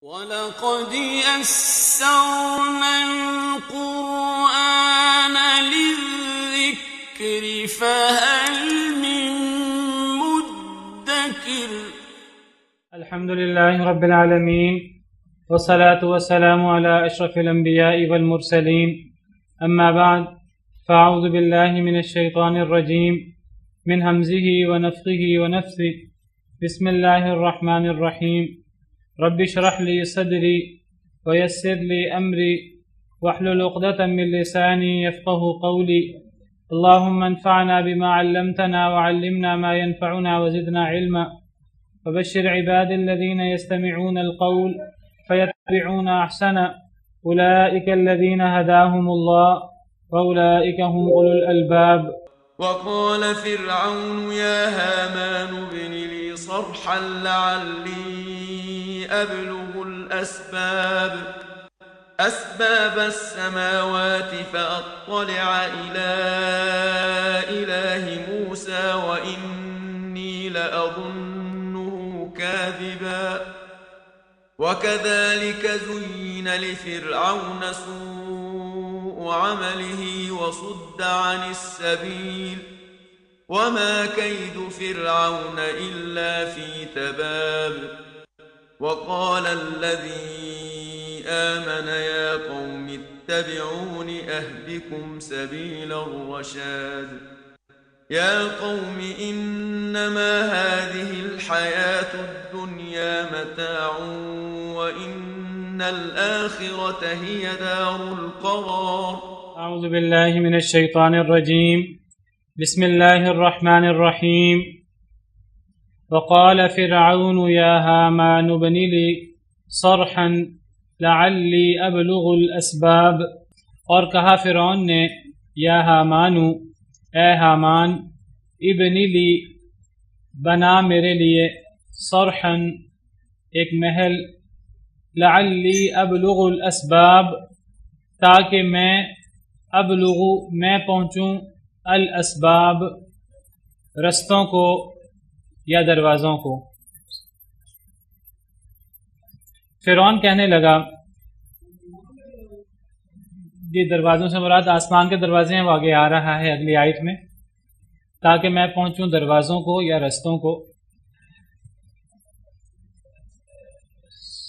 وَلَقَدْ يَسَّرْنَا الْقُرْآنَ لِلذِّكْرِ فَهَلْ مِن مُّدَّكِرٍ۔ الحمد لله رب العالمين والصلاة والسلام على أشرف الأنبياء والمرسلين، أما بعد فأعوذ بالله من الشيطان الرجيم من همزه ونفخه ونفثه. بسم الله الرحمن الرحيم. رب اشرح لي صدري ويسر لي أمري واحلل عقدة من لساني يفقه قولي. اللهم انفعنا بما علمتنا وعلمنا ما ينفعنا وزدنا علما. وبشر عبادي الذين يستمعون القول فيتبعون أحسنه، أولئك الذين هداهم الله وأولئك هم أولو الألباب. وقال فرعون يا هامان ابن لي صرحا لعلي أبلغ أسباب السماوات فأطلع إلى إله موسى وإني لأظنه كاذبا. وكذلك زين لفرعون سوء عمله وصد عن السبيل وما كيد فرعون إلا في تباب. وقال الذي آمن يا قوم اتبعون أهدكم سبيل الرشاد. يا قوم إنما هذه الحياة الدنيا متاع وإن الآخرة هي دار القرار. أعوذ بالله من الشيطان الرجيم. بسم الله الرحمن الرحيم. وقال فرعون يا هامان ابن لي صرحا لعلی ابلغ الاسباب، اور کہا فرعون نے یا ہامانو، اے ہامان، ابن لی، بنا میرے لیے، صرحا، ایک محل، لعلی ابلغ الاسباب، تاکہ میں پہنچوں الاسباب، رستوں کو یا دروازوں کو۔ فرعون کہنے لگا، یہ دروازوں سے مراد آسمان کے دروازے ہیں، وہ آگے آ رہا ہے اگلی آیت میں، تاکہ میں پہنچوں دروازوں کو یا رستوں کو۔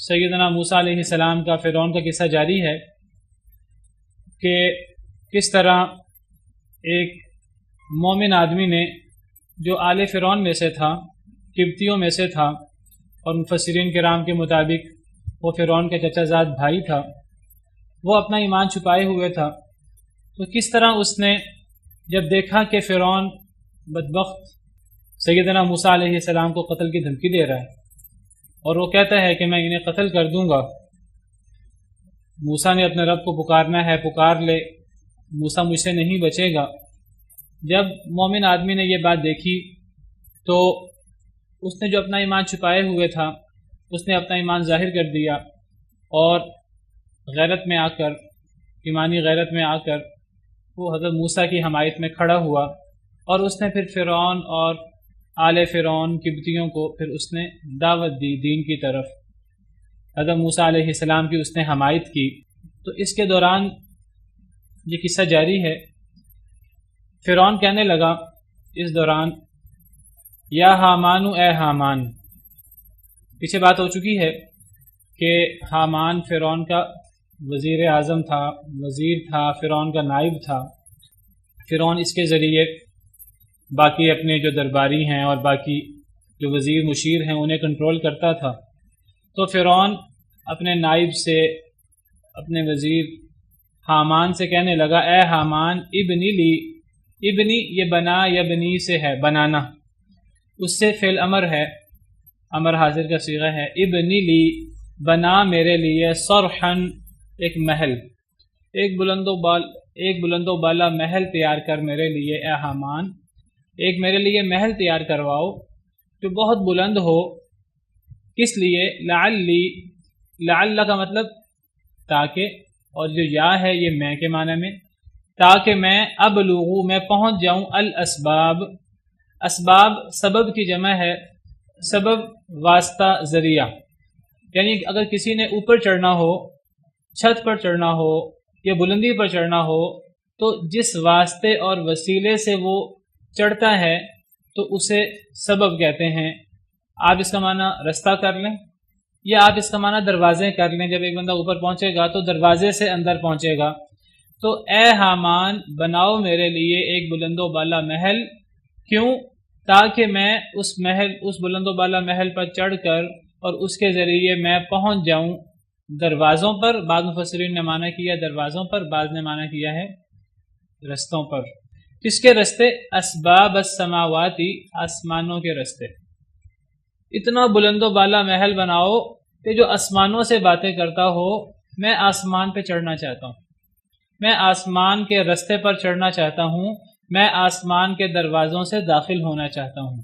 سیدنا موسیٰ علیہ السلام کا فرعون کا قصہ جاری ہے کہ کس طرح ایک مومن آدمی نے، جو آل فرعون میں سے تھا، قبطیوں میں سے تھا، اور مفسرین کرام کے مطابق وہ فرعون کا چچا زاد بھائی تھا، وہ اپنا ایمان چھپائے ہوئے تھا، تو کس طرح اس نے جب دیکھا کہ فرعون بدبخت سیدنا موسیٰ علیہ السلام کو قتل کی دھمکی دے رہا ہے، اور وہ کہتا ہے کہ میں انہیں قتل کر دوں گا، موسیٰ نے اپنے رب کو پکارنا ہے، پکار لے، موسیٰ مجھ سے نہیں بچے گا۔ جب مومن آدمی نے یہ بات دیکھی تو اس نے جو اپنا ایمان چھپائے ہوئے تھا، اس نے اپنا ایمان ظاہر کر دیا، اور غیرت میں آ کر، ایمانی غیرت میں آ کر وہ حضرت موسیٰ کی حمایت میں کھڑا ہوا، اور اس نے پھر فرعون اور آل فرعون قبطیوں کو پھر اس نے دعوت دی دین کی طرف، حضرت موسیٰ علیہ السلام کی اس نے حمایت کی۔ تو اس کے دوران یہ قصہ جاری ہے، فرعون کہنے لگا اس دوران، یا ہامانو، اے ہامان، پیچھے بات ہو چکی ہے کہ ہامان فرعون کا وزیر اعظم تھا، وزیر تھا، فرعون کا نائب تھا، فرعون اس کے ذریعے باقی اپنے جو درباری ہیں اور باقی جو وزیر مشیر ہیں انہیں کنٹرول کرتا تھا۔ تو فرعون اپنے نائب سے، اپنے وزیر ہامان سے کہنے لگا، اے ہامان، ابنی لی، ابنی یہ بنا یا بنی سے ہے، بنانا، اس سے فعل امر ہے، امر حاضر کا صیغہ ہے، ابنی لی، بنا میرے لیے، صرحاً، ایک محل، ایک بلند و بالا محل تیار کر میرے لیے، اے ہامان، ایک میرے لیے محل تیار کرواؤ جو بہت بلند ہو۔ کس لیے؟ لعلی، لعل کا مطلب تاکہ، اور جو یا ہے یہ میں کے معنی میں، تاکہ میں ابلغو، میں پہنچ جاؤں، الاسباب، اسباب سبب کی جمع ہے، سبب واسطہ ذریعہ، یعنی اگر کسی نے اوپر چڑھنا ہو، چھت پر چڑھنا ہو یا بلندی پر چڑھنا ہو، تو جس واسطے اور وسیلے سے وہ چڑھتا ہے تو اسے سبب کہتے ہیں۔ آپ اس کا معنی رستہ کر لیں یا آپ اس کا معنی دروازے کر لیں۔ جب ایک بندہ اوپر پہنچے گا تو دروازے سے اندر پہنچے گا۔ تو اے حامان بناؤ میرے لیے ایک بلند و بالا محل، کیوں؟ تاکہ میں اس بلند و بالا محل پر چڑھ کر اور اس کے ذریعے میں پہنچ جاؤں دروازوں پر۔ بعض مفسرین نے معنی کیا دروازوں پر، بعض نے معنی کیا ہے رستوں پر۔ کس کے رستے؟ اسباب السماواتی، آسمانوں کے رستے۔ اتنا بلند و بالا محل بناؤ کہ جو آسمانوں سے باتیں کرتا ہو۔ میں آسمان پہ چڑھنا چاہتا ہوں، میں آسمان کے رستے پر چڑھنا چاہتا ہوں، میں آسمان کے دروازوں سے داخل ہونا چاہتا ہوں۔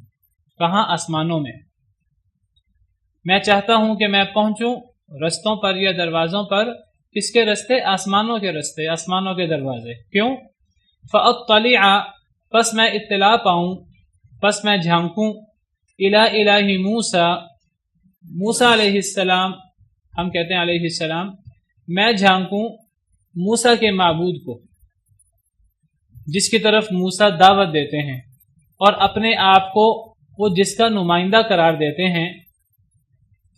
کہاں؟ آسمانوں میں۔ میں چاہتا ہوں کہ میں پہنچوں رستوں پر یا دروازوں پر۔ کس کے رستے؟ آسمانوں کے رستے، آسمانوں کے دروازے۔ کیوں؟ فَأَطَّلِعَ، پس میں اطلاع پاؤں، پس میں جھانکوں، اِلَىٰ الٰہِ موسیٰ، موسیٰ علیہ السلام، ہم کہتے ہیں علیہ السلام، میں جھانکوں موسیٰ کے معبود کو، جس کی طرف موسیٰ دعوت دیتے ہیں اور اپنے آپ کو وہ جس کا نمائندہ قرار دیتے ہیں۔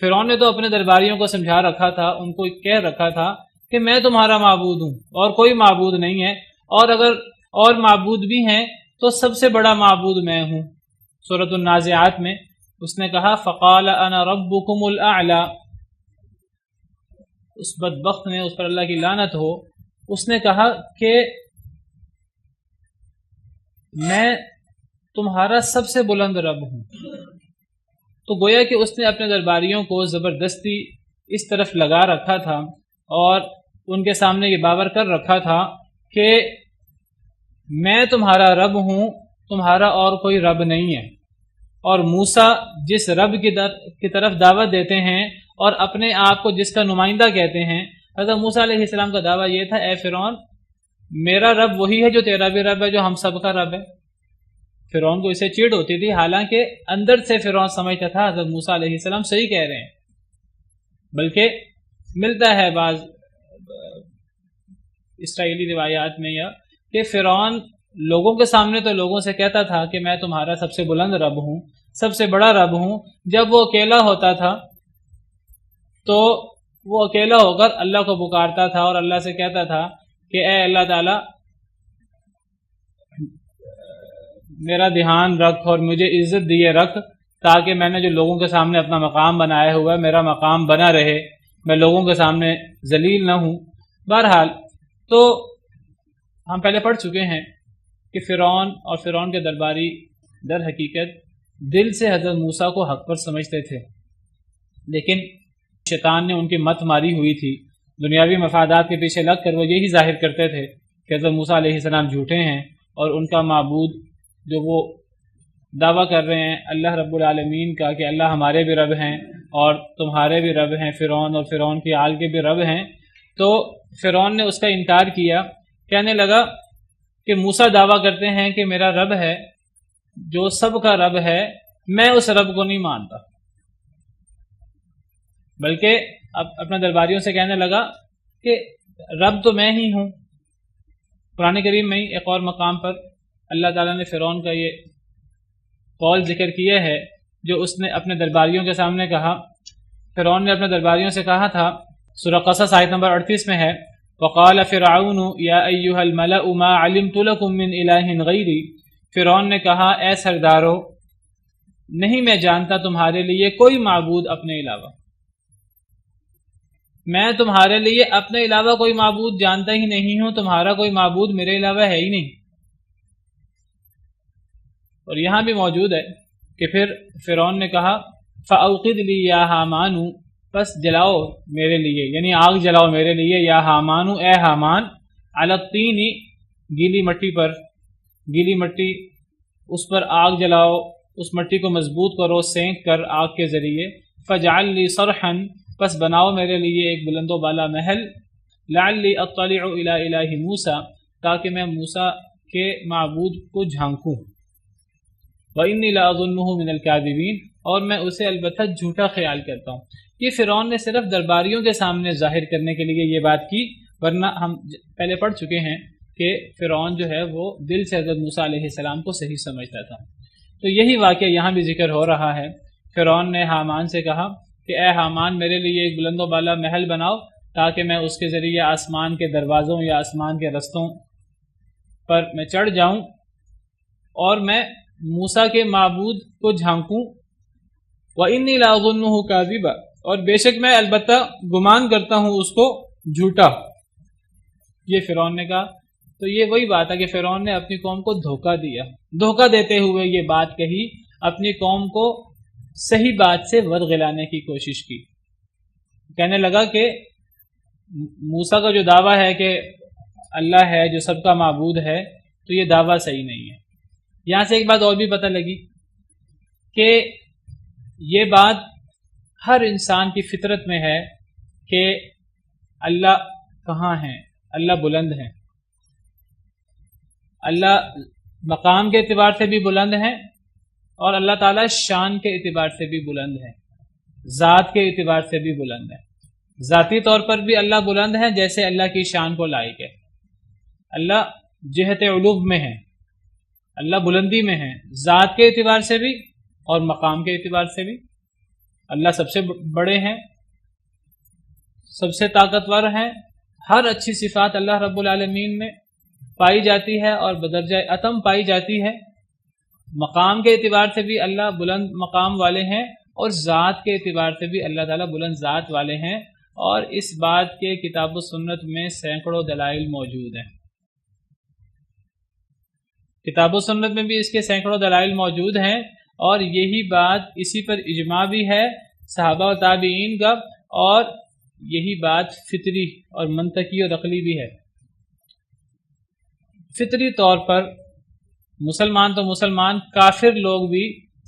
فرعون نے تو اپنے درباریوں کو سمجھا رکھا تھا، ان کو کہہ رکھا تھا کہ میں تمہارا معبود ہوں اور کوئی معبود نہیں ہے، اور اگر اور معبود بھی ہیں تو سب سے بڑا معبود میں ہوں۔ سورۃ النازعات میں اس نے کہا فقال انا ربکم الاعلی، اس بدبخت نے، اس پر اللہ کی لعنت ہو، اس نے کہا کہ میں تمہارا سب سے بلند رب ہوں۔ تو گویا کہ اس نے اپنے درباریوں کو زبردستی اس طرف لگا رکھا تھا اور ان کے سامنے یہ باور کر رکھا تھا کہ میں تمہارا رب ہوں، تمہارا اور کوئی رب نہیں ہے۔ اور موسیٰ جس رب کی طرف دعوت دیتے ہیں اور اپنے آپ کو جس کا نمائندہ کہتے ہیں، حضرت موسیٰ علیہ السلام کا دعویٰ یہ تھا اے فرعون میرا رب وہی ہے جو تیرا بھی رب ہے، جو ہم سب کا رب ہے۔ فرعون کو اسے چڑ ہوتی تھی، حالانکہ اندر سے فرعون سمجھتا تھا حضرت موسیٰ علیہ السلام صحیح کہہ رہے ہیں۔ بلکہ ملتا ہے بعض اسرائیلی روایات میں یا کہ فرعون لوگوں کے سامنے تو لوگوں سے کہتا تھا کہ میں تمہارا سب سے بلند رب ہوں، سب سے بڑا رب ہوں۔ جب وہ اکیلا ہوتا تھا تو وہ اکیلا ہو کر اللہ کو پکارتا تھا اور اللہ سے کہتا تھا کہ اے اللہ تعالی میرا دھیان رکھ اور مجھے عزت دیے رکھ، تاکہ میں نے جو لوگوں کے سامنے اپنا مقام بنایا ہوا ہے میرا مقام بنا رہے، میں لوگوں کے سامنے ذلیل نہ ہوں۔ بہرحال تو ہم پہلے پڑھ چکے ہیں کہ فرعون اور فرعون کے درباری در حقیقت دل سے حضرت موسیٰ کو حق پر سمجھتے تھے، لیکن شیطان نے ان کی مت ماری ہوئی تھی۔ دنیاوی مفادات کے پیچھے لگ کر وہ یہی ظاہر کرتے تھے کہ حضرت موسیٰ علیہ السلام جھوٹے ہیں اور ان کا معبود جو وہ دعویٰ کر رہے ہیں اللہ رب العالمین کا کہ اللہ ہمارے بھی رب ہیں اور تمہارے بھی رب ہیں، فرعون اور فرعون کی آل کے بھی رب ہیں، تو فرعون نے اس کا انکار کیا، کہنے لگا کہ موسیٰ دعویٰ کرتے ہیں کہ میرا رب ہے جو سب کا رب ہے، میں اس رب کو نہیں مانتا، بلکہ اب اپنے درباریوں سے کہنے لگا کہ رب تو میں ہی ہوں۔ قرآن کریم میں ہی ایک اور مقام پر اللہ تعالیٰ نے فرعون کا یہ قول ذکر کیا ہے جو اس نے اپنے درباریوں کے سامنے کہا۔ فرعون نے اپنے درباریوں سے کہا تھا، سورہ قصص آیت نمبر 38 میں ہے، وقال فرعون یا ایھا الملأ ما علمت لکم من الہ غیری، فرعون نے کہا اے سردارو نہیں میں جانتا تمہارے لیے کوئی معبود اپنے علاوہ، میں تمہارے لیے اپنے علاوہ کوئی معبود جانتا ہی نہیں ہوں، تمہارا کوئی معبود میرے علاوہ ہے ہی نہیں۔ اور یہاں بھی موجود ہے کہ پھر فرعون نے کہا فَأَوْقِدْ لِي يَا حَامَانُ، پس جلاؤ میرے لیے، یعنی آگ جلاؤ میرے لیے، یا حامان اے حامان، عَلَى الطِّينِ گیلی مٹی پر، گیلی مٹی اس پر آگ جلاؤ، اس مٹی کو مضبوط کرو سینک کر آگ کے ذریعے، فَاجْعَلْ لِي صَرْحًا، پس بناؤ میرے لیے ایک بلند و بالا محل، لَعَلِّي أَطَّلِعُ إِلَىٰ إِلَٰهِ موسیٰ، تاکہ میں موسیٰ کے معبود کو جھانکوں، وَإِنِّي لَأَظُنُّهُ مِنَ الْكَاذِبِينَ، اور میں اسے البتہ جھوٹا خیال کرتا ہوں۔ یہ فرعون نے صرف درباریوں کے سامنے ظاہر کرنے کے لیے یہ بات کی، ورنہ ہم پہلے پڑھ چکے ہیں کہ فرعون جو ہے وہ دل سے حضرت موسیٰ علیہ السلام کو صحیح سمجھتا تھا۔ تو یہی واقعہ یہاں بھی ذکر ہو رہا ہے۔ فرعون نے حامان سے کہا کہ اے حامان، میرے لیے ایک بلند و بالا محل بناؤ تاکہ میں اس کے ذریعے آسمان کے دروازوں یا آسمان کے رستوں پر میں چڑھ جاؤں اور میں موسیٰ کے معبود کو جھانکوں۔ وَإِنِّي لَأَظُنُّهُ كَاذِبًا، اور بے شک میں البتہ گمان کرتا ہوں اس کو جھوٹا۔ یہ فرعون نے کہا۔ تو یہ وہی بات ہے کہ فرعون نے اپنی قوم کو دھوکہ دیا، دھوکہ دیتے ہوئے یہ بات کہی، اپنی قوم کو صحیح بات سے ورغلانے کی کوشش کی۔ کہنے لگا کہ موسیٰ کا جو دعویٰ ہے کہ اللہ ہے جو سب کا معبود ہے، تو یہ دعویٰ صحیح نہیں ہے۔ یہاں سے ایک بات اور بھی پتہ لگی کہ یہ بات ہر انسان کی فطرت میں ہے کہ اللہ کہاں ہے، اللہ بلند ہے، اللہ مقام کے اعتبار سے بھی بلند ہے اور اللہ تعالیٰ شان کے اعتبار سے بھی بلند ہے، ذات کے اعتبار سے بھی بلند ہے۔ ذاتی طور پر بھی اللہ بلند ہے جیسے اللہ کی شان کو لائق ہے۔ اللہ جہت علو میں ہے، اللہ بلندی میں ہے، ذات کے اعتبار سے بھی اور مقام کے اعتبار سے بھی۔ اللہ سب سے بڑے ہیں، سب سے طاقتور ہیں، ہر اچھی صفات اللہ رب العالمین میں پائی جاتی ہے اور بدرجہ اتم پائی جاتی ہے۔ مقام کے اعتبار سے بھی اللہ بلند مقام والے ہیں اور ذات کے اعتبار سے بھی اللہ تعالیٰ بلند ذات والے ہیں، اور اس بات کے کتاب و سنت میں سینکڑوں دلائل موجود ہیں۔ کتاب و سنت میں بھی اس کے سینکڑوں دلائل موجود ہیں، اور یہی بات اسی پر اجماع بھی ہے صحابہ و تابعین کا، اور یہی بات فطری اور منطقی اور عقلی بھی ہے۔ فطری طور پر مسلمان تو مسلمان، کافر لوگ بھی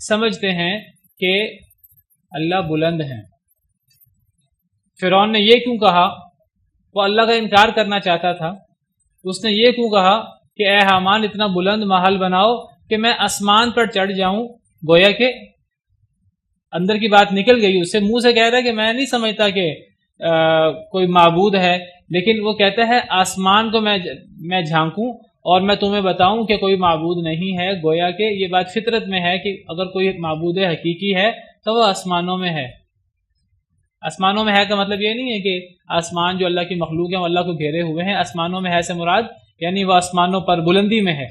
سمجھتے ہیں کہ اللہ بلند ہیں۔ فرعون نے یہ کیوں کہا؟ وہ اللہ کا انکار کرنا چاہتا تھا۔ اس نے یہ کیوں کہا کہ اے حامان، اتنا بلند محل بناؤ کہ میں آسمان پر چڑھ جاؤں؟ گویا کہ اندر کی بات نکل گئی اس سے، منہ سے کہہ رہا ہے کہ میں نہیں سمجھتا کہ کوئی معبود ہے، لیکن وہ کہتا ہے آسمان کو میں جھانکوں اور میں تمہیں بتاؤں کہ کوئی معبود نہیں ہے۔ گویا کہ یہ بات فطرت میں ہے کہ اگر کوئی معبود حقیقی ہے تو وہ آسمانوں میں ہے۔ آسمانوں میں ہے کا مطلب یہ نہیں ہے کہ آسمان جو اللہ کی مخلوق ہے وہ اللہ کو گھیرے ہوئے ہیں۔ آسمانوں میں ہے سے مراد یعنی وہ آسمانوں پر بلندی میں ہے،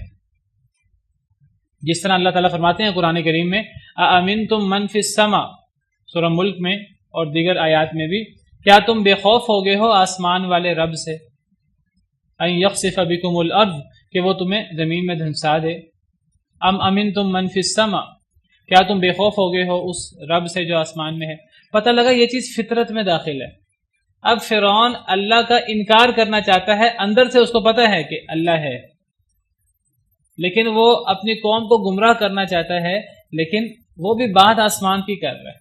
جس طرح اللہ تعالیٰ فرماتے ہیں قرآن کریم میں اَأَمِنْتُم مَّن فِي السَّمَاءِ، سورہ ملک میں اور دیگر آیات میں بھی، کیا تم بے خوف ہو گئے ہو آسمان والے رب سے، اَن يَخْسِفَ بِكُمُ الْأَرْضَ، کہ وہ تمہیں زمین میں دھنسا دے۔ ام امنتم من فی السماء، کیا تم بے خوف ہو گئے ہو اس رب سے جو آسمان میں ہے۔ پتہ لگا یہ چیز فطرت میں داخل ہے۔ اب فرعون اللہ کا انکار کرنا چاہتا ہے، اندر سے اس کو پتہ ہے کہ اللہ ہے، لیکن وہ اپنی قوم کو گمراہ کرنا چاہتا ہے، لیکن وہ بھی بات آسمان کی کر رہا ہے۔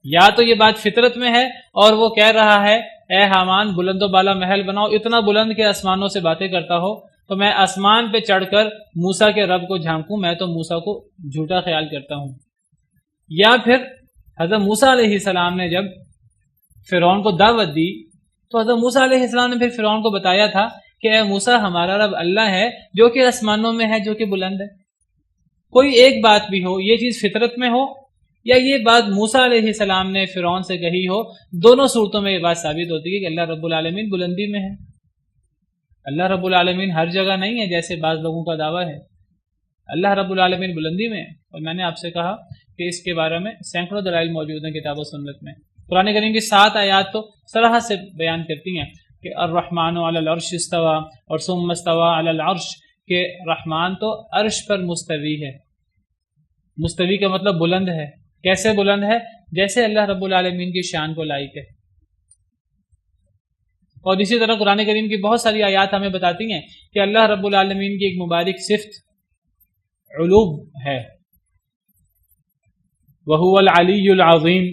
یا تو یہ بات فطرت میں ہے اور وہ کہہ رہا ہے اے حامان بلند و بالا محل بناؤ، اتنا بلند کہ آسمانوں سے باتیں کرتا ہو، تو میں آسمان پہ چڑھ کر موسیٰ کے رب کو جھانکوں، میں تو موسیٰ کو جھوٹا خیال کرتا ہوں۔ یا پھر حضرت موسیٰ علیہ السلام نے جب فرعون کو دعوت دی تو حضرت موسیٰ علیہ السلام نے پھر فرعون کو بتایا تھا کہ اے موسیٰ، ہمارا رب اللہ ہے جو کہ آسمانوں میں ہے، جو کہ بلند ہے۔ کوئی ایک بات بھی ہو، یہ چیز فطرت میں ہو یا یہ بات موسیٰ علیہ السلام نے فرعون سے کہی ہو، دونوں صورتوں میں یہ بات ثابت ہوتی ہے کہ اللہ رب العالمین بلندی میں ہے۔ اللہ رب العالمین ہر جگہ نہیں ہے جیسے بعض لوگوں کا دعویٰ ہے، اللہ رب العالمین بلندی میں ہے۔ اور میں نے آپ سے کہا کہ اس کے بارے میں سینکڑوں دلائل موجود ہیں کتاب و سنت میں۔ قرآن کریم کی 7 آیات تو صراحت سے بیان کرتی ہیں کہ الرحمن علی العرش استوى اور ثم استوى علی العرش، کہ رحمان تو عرش پر مستوی ہے۔ مستوی کا مطلب بلند ہے۔ کیسے بلند ہے؟ جیسے اللہ رب العالمین کی شان کو لائق ہے۔ اور اسی طرح قرآن کریم کی بہت ساری آیات ہمیں بتاتی ہیں کہ اللہ رب العالمین کی ایک مبارک صفت علو ہے، وَهُوَ الْعَلِيُّ الْعَظِيمُ۔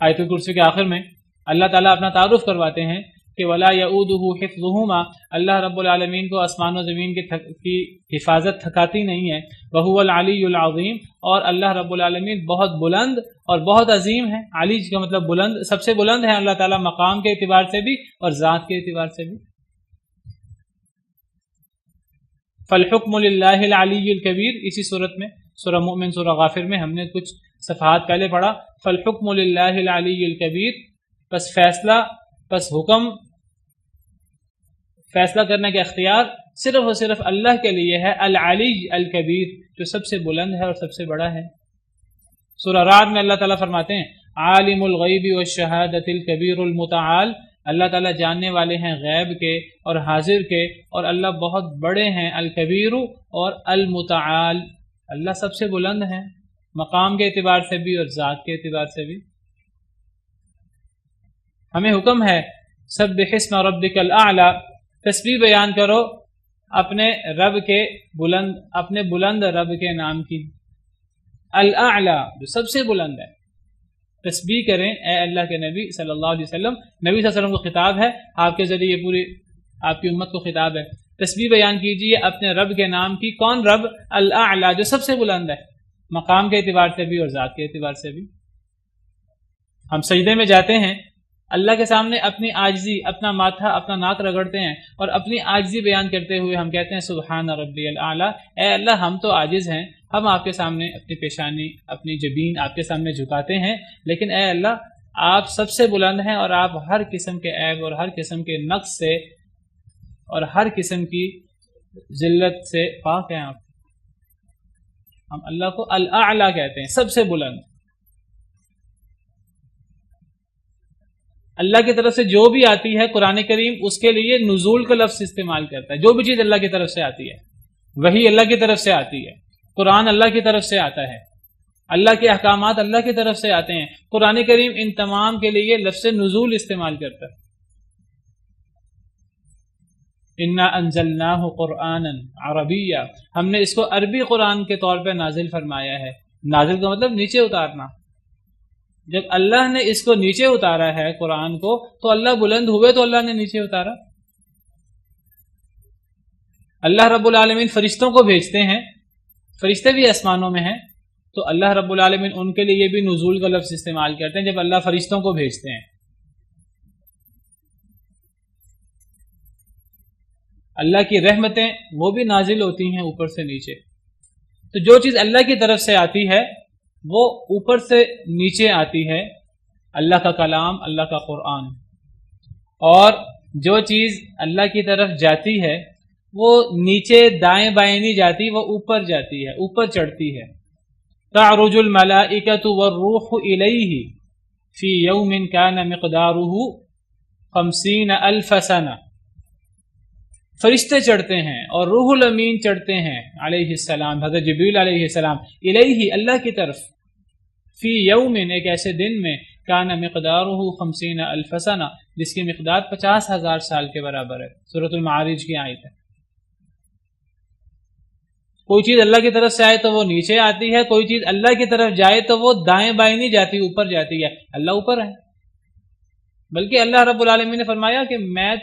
آیت الکرسی کے آخر میں اللہ تعالیٰ اپنا تعارف کرواتے ہیں کہ وَلَا يَئُودُهُ حِفْظُهُمَا، اللہ رب العالمین کو آسمان و زمین کی حفاظت تھکاتی نہیں ہے۔ وَهُوَ الْعَلِيُّ الْعَظِيمُ، اور اللہ رب العالمین بہت بلند اور بہت عظیم ہے. علی کا مطلب بلند، سب سے بلند ہے اللہ تعالیٰ مقام کے اعتبار سے بھی اور ذات کے اعتبار سے بھی. فالحکم للہ العلی الکبیر، اسی صورت میں سورہ مومن سورہ غافر میں ہم نے کچھ صفحات پہلے پڑھا. فالحکم للہ العلی الکبیر، بس فیصلہ، بس حکم، فیصلہ کرنے کا اختیار صرف اور صرف اللہ کے لیے ہے. العلی الکبیر، جو سب سے بلند ہے اور سب سے بڑا ہے. سورہ رعد میں اللہ تعالیٰ فرماتے ہیں عالم الغیب والشہادۃ الکبیر المتعال، اللہ تعالیٰ جاننے والے ہیں غیب کے اور حاضر کے، اور اللہ بہت بڑے ہیں. الکبیر اور المتعال، اللہ سب سے بلند ہیں مقام کے اعتبار سے بھی اور ذات کے اعتبار سے بھی. ہمیں حکم ہے سبح اسم ربک الاعلی، تسبیح بیان کرو اپنے رب کے بلند، اپنے بلند رب کے نام کی. الاعلی، جو سب سے بلند ہے. تسبیح کریں اے اللہ کے نبی صلی اللہ علیہ وسلم. نبی صلی اللہ علیہ وسلم کو خطاب ہے، آپ کے ذریعے پوری آپ کی امت کو خطاب ہے. تسبیح بیان کیجیے اپنے رب کے نام کی. کون رب؟ الاعلی، جو سب سے بلند ہے مقام کے اعتبار سے بھی اور ذات کے اعتبار سے بھی. ہم سجدے میں جاتے ہیں اللہ کے سامنے، اپنی عاجزی، اپنا ماتھا، اپنا ناک رگڑتے ہیں اور اپنی عاجزی بیان کرتے ہوئے ہم کہتے ہیں سبحان ربی الاعلی. اے اللہ ہم تو عاجز ہیں، ہم آپ کے سامنے اپنی پیشانی، اپنی جبین آپ کے سامنے جھکاتے ہیں، لیکن اے اللہ آپ سب سے بلند ہیں اور آپ ہر قسم کے عیب اور ہر قسم کے نقص سے اور ہر قسم کی ذلت سے پاک ہیں. آپ ہم اللہ کو الاعلی کہتے ہیں، سب سے بلند. اللہ کی طرف سے جو بھی آتی ہے قرآن کریم اس کے لیے نزول کا لفظ استعمال کرتا ہے. جو بھی چیز اللہ کی طرف سے آتی ہے وہی اللہ کی طرف سے آتی ہے. قرآن اللہ کی طرف سے آتا ہے، اللہ کے احکامات اللہ کی طرف سے آتے ہیں. قرآن کریم ان تمام کے لیے لفظ نزول استعمال کرتا ہے. انا انزلناہ قرآنا عربیا، ہم نے اس کو عربی قرآن کے طور پہ نازل فرمایا ہے. نازل کا مطلب نیچے اتارنا. جب اللہ نے اس کو نیچے اتارا ہے قرآن کو، تو اللہ بلند ہوئے تو اللہ نے نیچے اتارا. اللہ رب العالمین فرشتوں کو بھیجتے ہیں، فرشتے بھی آسمانوں میں ہیں، تو اللہ رب العالمین ان کے لیے بھی نزول کا لفظ استعمال کرتے ہیں جب اللہ فرشتوں کو بھیجتے ہیں. اللہ کی رحمتیں وہ بھی نازل ہوتی ہیں اوپر سے نیچے. تو جو چیز اللہ کی طرف سے آتی ہے وہ اوپر سے نیچے آتی ہے، اللہ کا کلام، اللہ کا قرآن. اور جو چیز اللہ کی طرف جاتی ہے وہ نیچے دائیں بائیں نہیں جاتی، وہ اوپر جاتی ہے، اوپر چڑھتی ہے. تعرج الملائکۃ والروح الیہ فی یوم کان مقدارہ 50,000 سنہ. فرشتے چڑھتے ہیں اور روح الامین چڑھتے ہیں علیہ السلام، حضرت جبریل علیہ السلام، الیہ اللہ کی طرف، فی یوم ایک ایسے دن میں، کان مقدارہ 50,000 سنہ جس کی مقدار 50,000 سال کے برابر ہے. سورۃ المعارج کی آیت ہے. کوئی چیز اللہ کی طرف سے آئے تو وہ نیچے آتی ہے، کوئی چیز اللہ کی طرف جائے تو وہ دائیں بائیں نہیں جاتی، اوپر جاتی ہے. اللہ اوپر ہے، بلکہ اللہ رب العالمین نے فرمایا کہ میں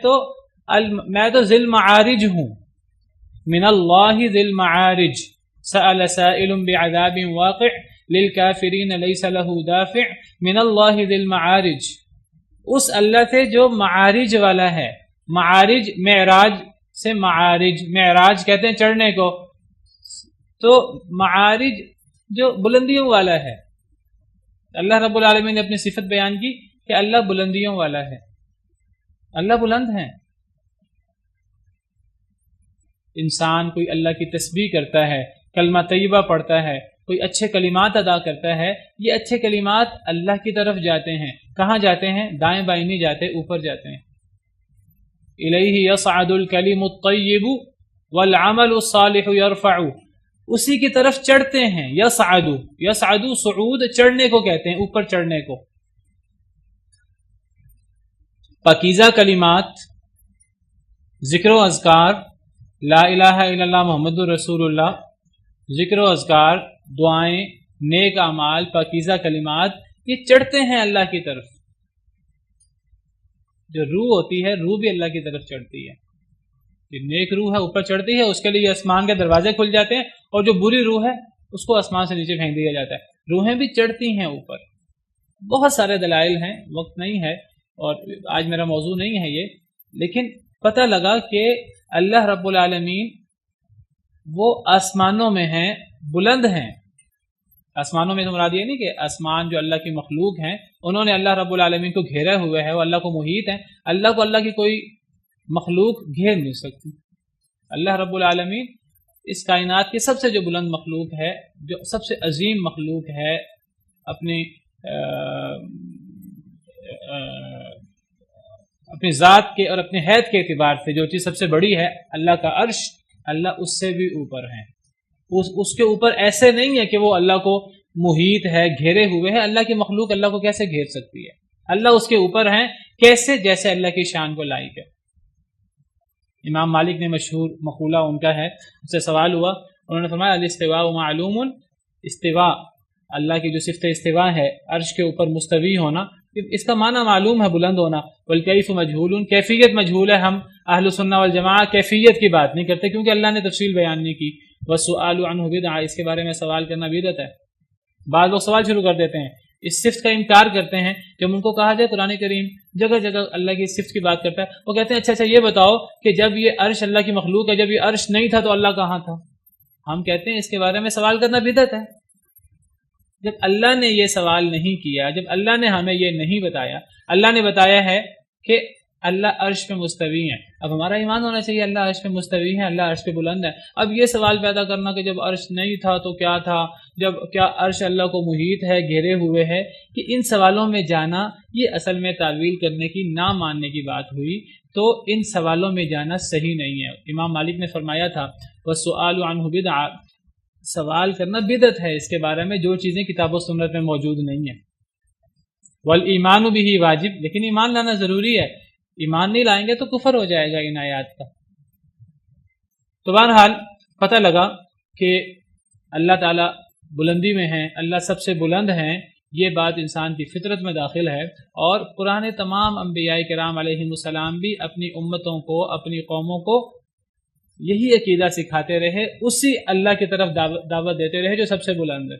تو ذی المعارج ہوں. من اللہ ذی المعارج سأل سائل بعذاب واقع للکافرین لیس له دافع من اللہ ذی المعارج. اس اللہ سے جو معارج والا ہے. معارج معراج سے معارج، معراج کہتے ہیں چڑھنے کو، تو معارج جو بلندیوں والا ہے. اللہ رب العالمین نے اپنی صفت بیان کی کہ اللہ بلندیوں والا ہے، اللہ بلند ہیں. انسان کوئی اللہ کی تسبیح کرتا ہے، کلمہ طیبہ پڑھتا ہے، کوئی اچھے کلمات ادا کرتا ہے، یہ اچھے کلمات اللہ کی طرف جاتے ہیں. کہاں جاتے ہیں؟ دائیں بائیں نہیں جاتے، اوپر جاتے ہیں. الیہ یصعد الکلم الطیب والعمل الصالح یرفع، اسی کی طرف چڑھتے ہیں. یصعد صعود چڑھنے کو کہتے ہیں، اوپر چڑھنے کو. پاکیزہ کلمات، ذکر و اذکار، لا الہ الا اللہ محمد رسول اللہ، ذکر و اذکار، دعائیں، نیک اعمال، پاکیزہ کلمات، یہ چڑھتے ہیں اللہ کی طرف. جو روح ہوتی ہے، روح بھی اللہ کی طرف چڑھتی ہے. یہ نیک روح ہے اوپر چڑھتی ہے، اس کے لیے آسمان کے دروازے کھل جاتے ہیں، اور جو بری روح ہے اس کو آسمان سے نیچے پھینک دیا جاتا ہے. روحیں بھی چڑھتی ہیں اوپر. بہت سارے دلائل ہیں، وقت نہیں ہے اور آج میرا موضوع نہیں ہے یہ، لیکن پتہ لگا کہ اللہ رب العالمین وہ آسمانوں میں ہیں، بلند ہیں۔ آسمانوں میں تو مراد یہ نہیں کہ آسمان جو اللہ کی مخلوق ہیں انہوں نے اللہ رب العالمین کو گھیرے ہوئے ہے، وہ اللہ کو محیط ہیں۔ اللہ کو اللہ کی کوئی مخلوق گھیر نہیں سکتی۔ اللہ رب العالمین اس کائنات کی سب سے جو بلند مخلوق ہے، جو سب سے عظیم مخلوق ہے، اپنی ذات کے اور اپنے حیثیت کے اعتبار سے جو چیز سب سے بڑی ہے اللہ کا عرش، اللہ اس سے بھی اوپر ہے۔ اس کے اوپر ایسے نہیں ہے کہ وہ اللہ کو محیط ہے، گھیرے ہوئے ہے۔ اللہ کی مخلوق اللہ کو کیسے گھیر سکتی ہے؟ اللہ اس کے اوپر ہیں، کیسے؟ جیسے اللہ کی شان کو لائق ہے۔ امام مالک نے مشہور مقولہ ان کا ہے، اس سے سوال ہوا، انہوں نے فرمایا الاستواء معلوم، استواء اللہ کی جو صفت استواء ہے، عرش کے اوپر مستوی ہونا، اس کا معنی معلوم ہے بلند ہونا، والکیف مجہول، کیفیت مجہول ہے۔ ہم اہل سنہ والجماعہ کیفیت کی بات نہیں کرتے کیونکہ اللہ نے تفصیل بیان نہیں کی۔ والسؤال عنہ بدعہ، اس کے بارے میں سوال کرنا بدعت ہے۔ بعض لوگ سوال شروع کر دیتے ہیں، اس صفت کا انکار کرتے ہیں۔ جب ان کو کہا جائے قرآن کریم جگہ جگہ اللہ کی صفت کی بات کرتا ہے، وہ کہتے ہیں اچھا یہ بتاؤ کہ جب یہ عرش اللہ کی مخلوق ہے، جب یہ عرش نہیں تھا تو اللہ کہاں تھا؟ ہم کہتے ہیں اس کے بارے میں سوال کرنا بدعت ہے۔ جب اللہ نے یہ سوال نہیں کیا، جب اللہ نے ہمیں یہ نہیں بتایا، اللہ نے بتایا ہے کہ اللہ عرش پہ مستوی ہے، اب ہمارا ایمان ہونا چاہیے اللہ عرش پہ مستوی ہے، اللہ عرش پہ بلند ہے۔ اب یہ سوال پیدا کرنا کہ جب عرش نہیں تھا تو کیا تھا، جب کیا عرش اللہ کو محیط ہے، گھیرے ہوئے ہے، کہ ان سوالوں میں جانا یہ اصل میں تعویل کرنے کی، نہ ماننے کی بات ہوئی۔ تو ان سوالوں میں جانا صحیح نہیں ہے۔ امام مالک نے فرمایا تھا والسؤال عنہ بدعہ، سوال کرنا بدعت ہے اس کے بارے میں جو چیزیں کتاب و سنت میں موجود نہیں ہیں۔ والایمان بھی واجب، لیکن ایمان لانا ضروری ہے۔ ایمان نہیں لائیں گے تو کفر ہو جائے گا ان آیات کا۔ تو بہرحال پتہ لگا کہ اللہ تعالیٰ بلندی میں ہیں، اللہ سب سے بلند ہیں، یہ بات انسان کی فطرت میں داخل ہے۔ اور قرآن تمام انبیاء کرام علیہم السلام بھی اپنی امتوں کو، اپنی قوموں کو یہی عقیدہ سکھاتے رہے، اسی اللہ کی طرف دعوت دیتے رہے جو سب سے بلند ہے۔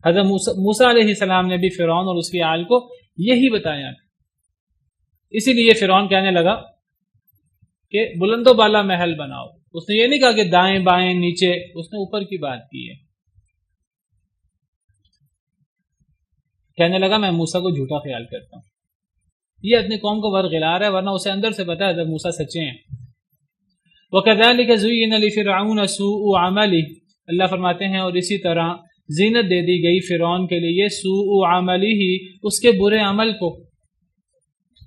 حضرت موسیٰ علیہ السلام نے بھی فرعون اور اس کی آل کو یہی بتایا، اسی لیے فرعون کہنے لگا کہ بلند و بالا محل بناؤ۔ اس نے یہ نہیں کہا کہ دائیں بائیں نیچے، اس نے اوپر کی بات کی ہے۔ کہنے لگا میں موسیٰ کو جھوٹا خیال کرتا ہوں، یہ اپنی قوم کو ورغلار ہے، ورنہ اسے اندر سے پتا ہے حضرت موسیٰ سچے ہیں۔ وَكَذَلِكَ زُيِّنَ لِفِرْعَوْنَ سُوءُ عَمَلِهِ، اللہ فرماتے ہیں اور اسی طرح زینت دے دی گئی فرعون کے لیے سوء عملہ، اس کے برے عمل کو،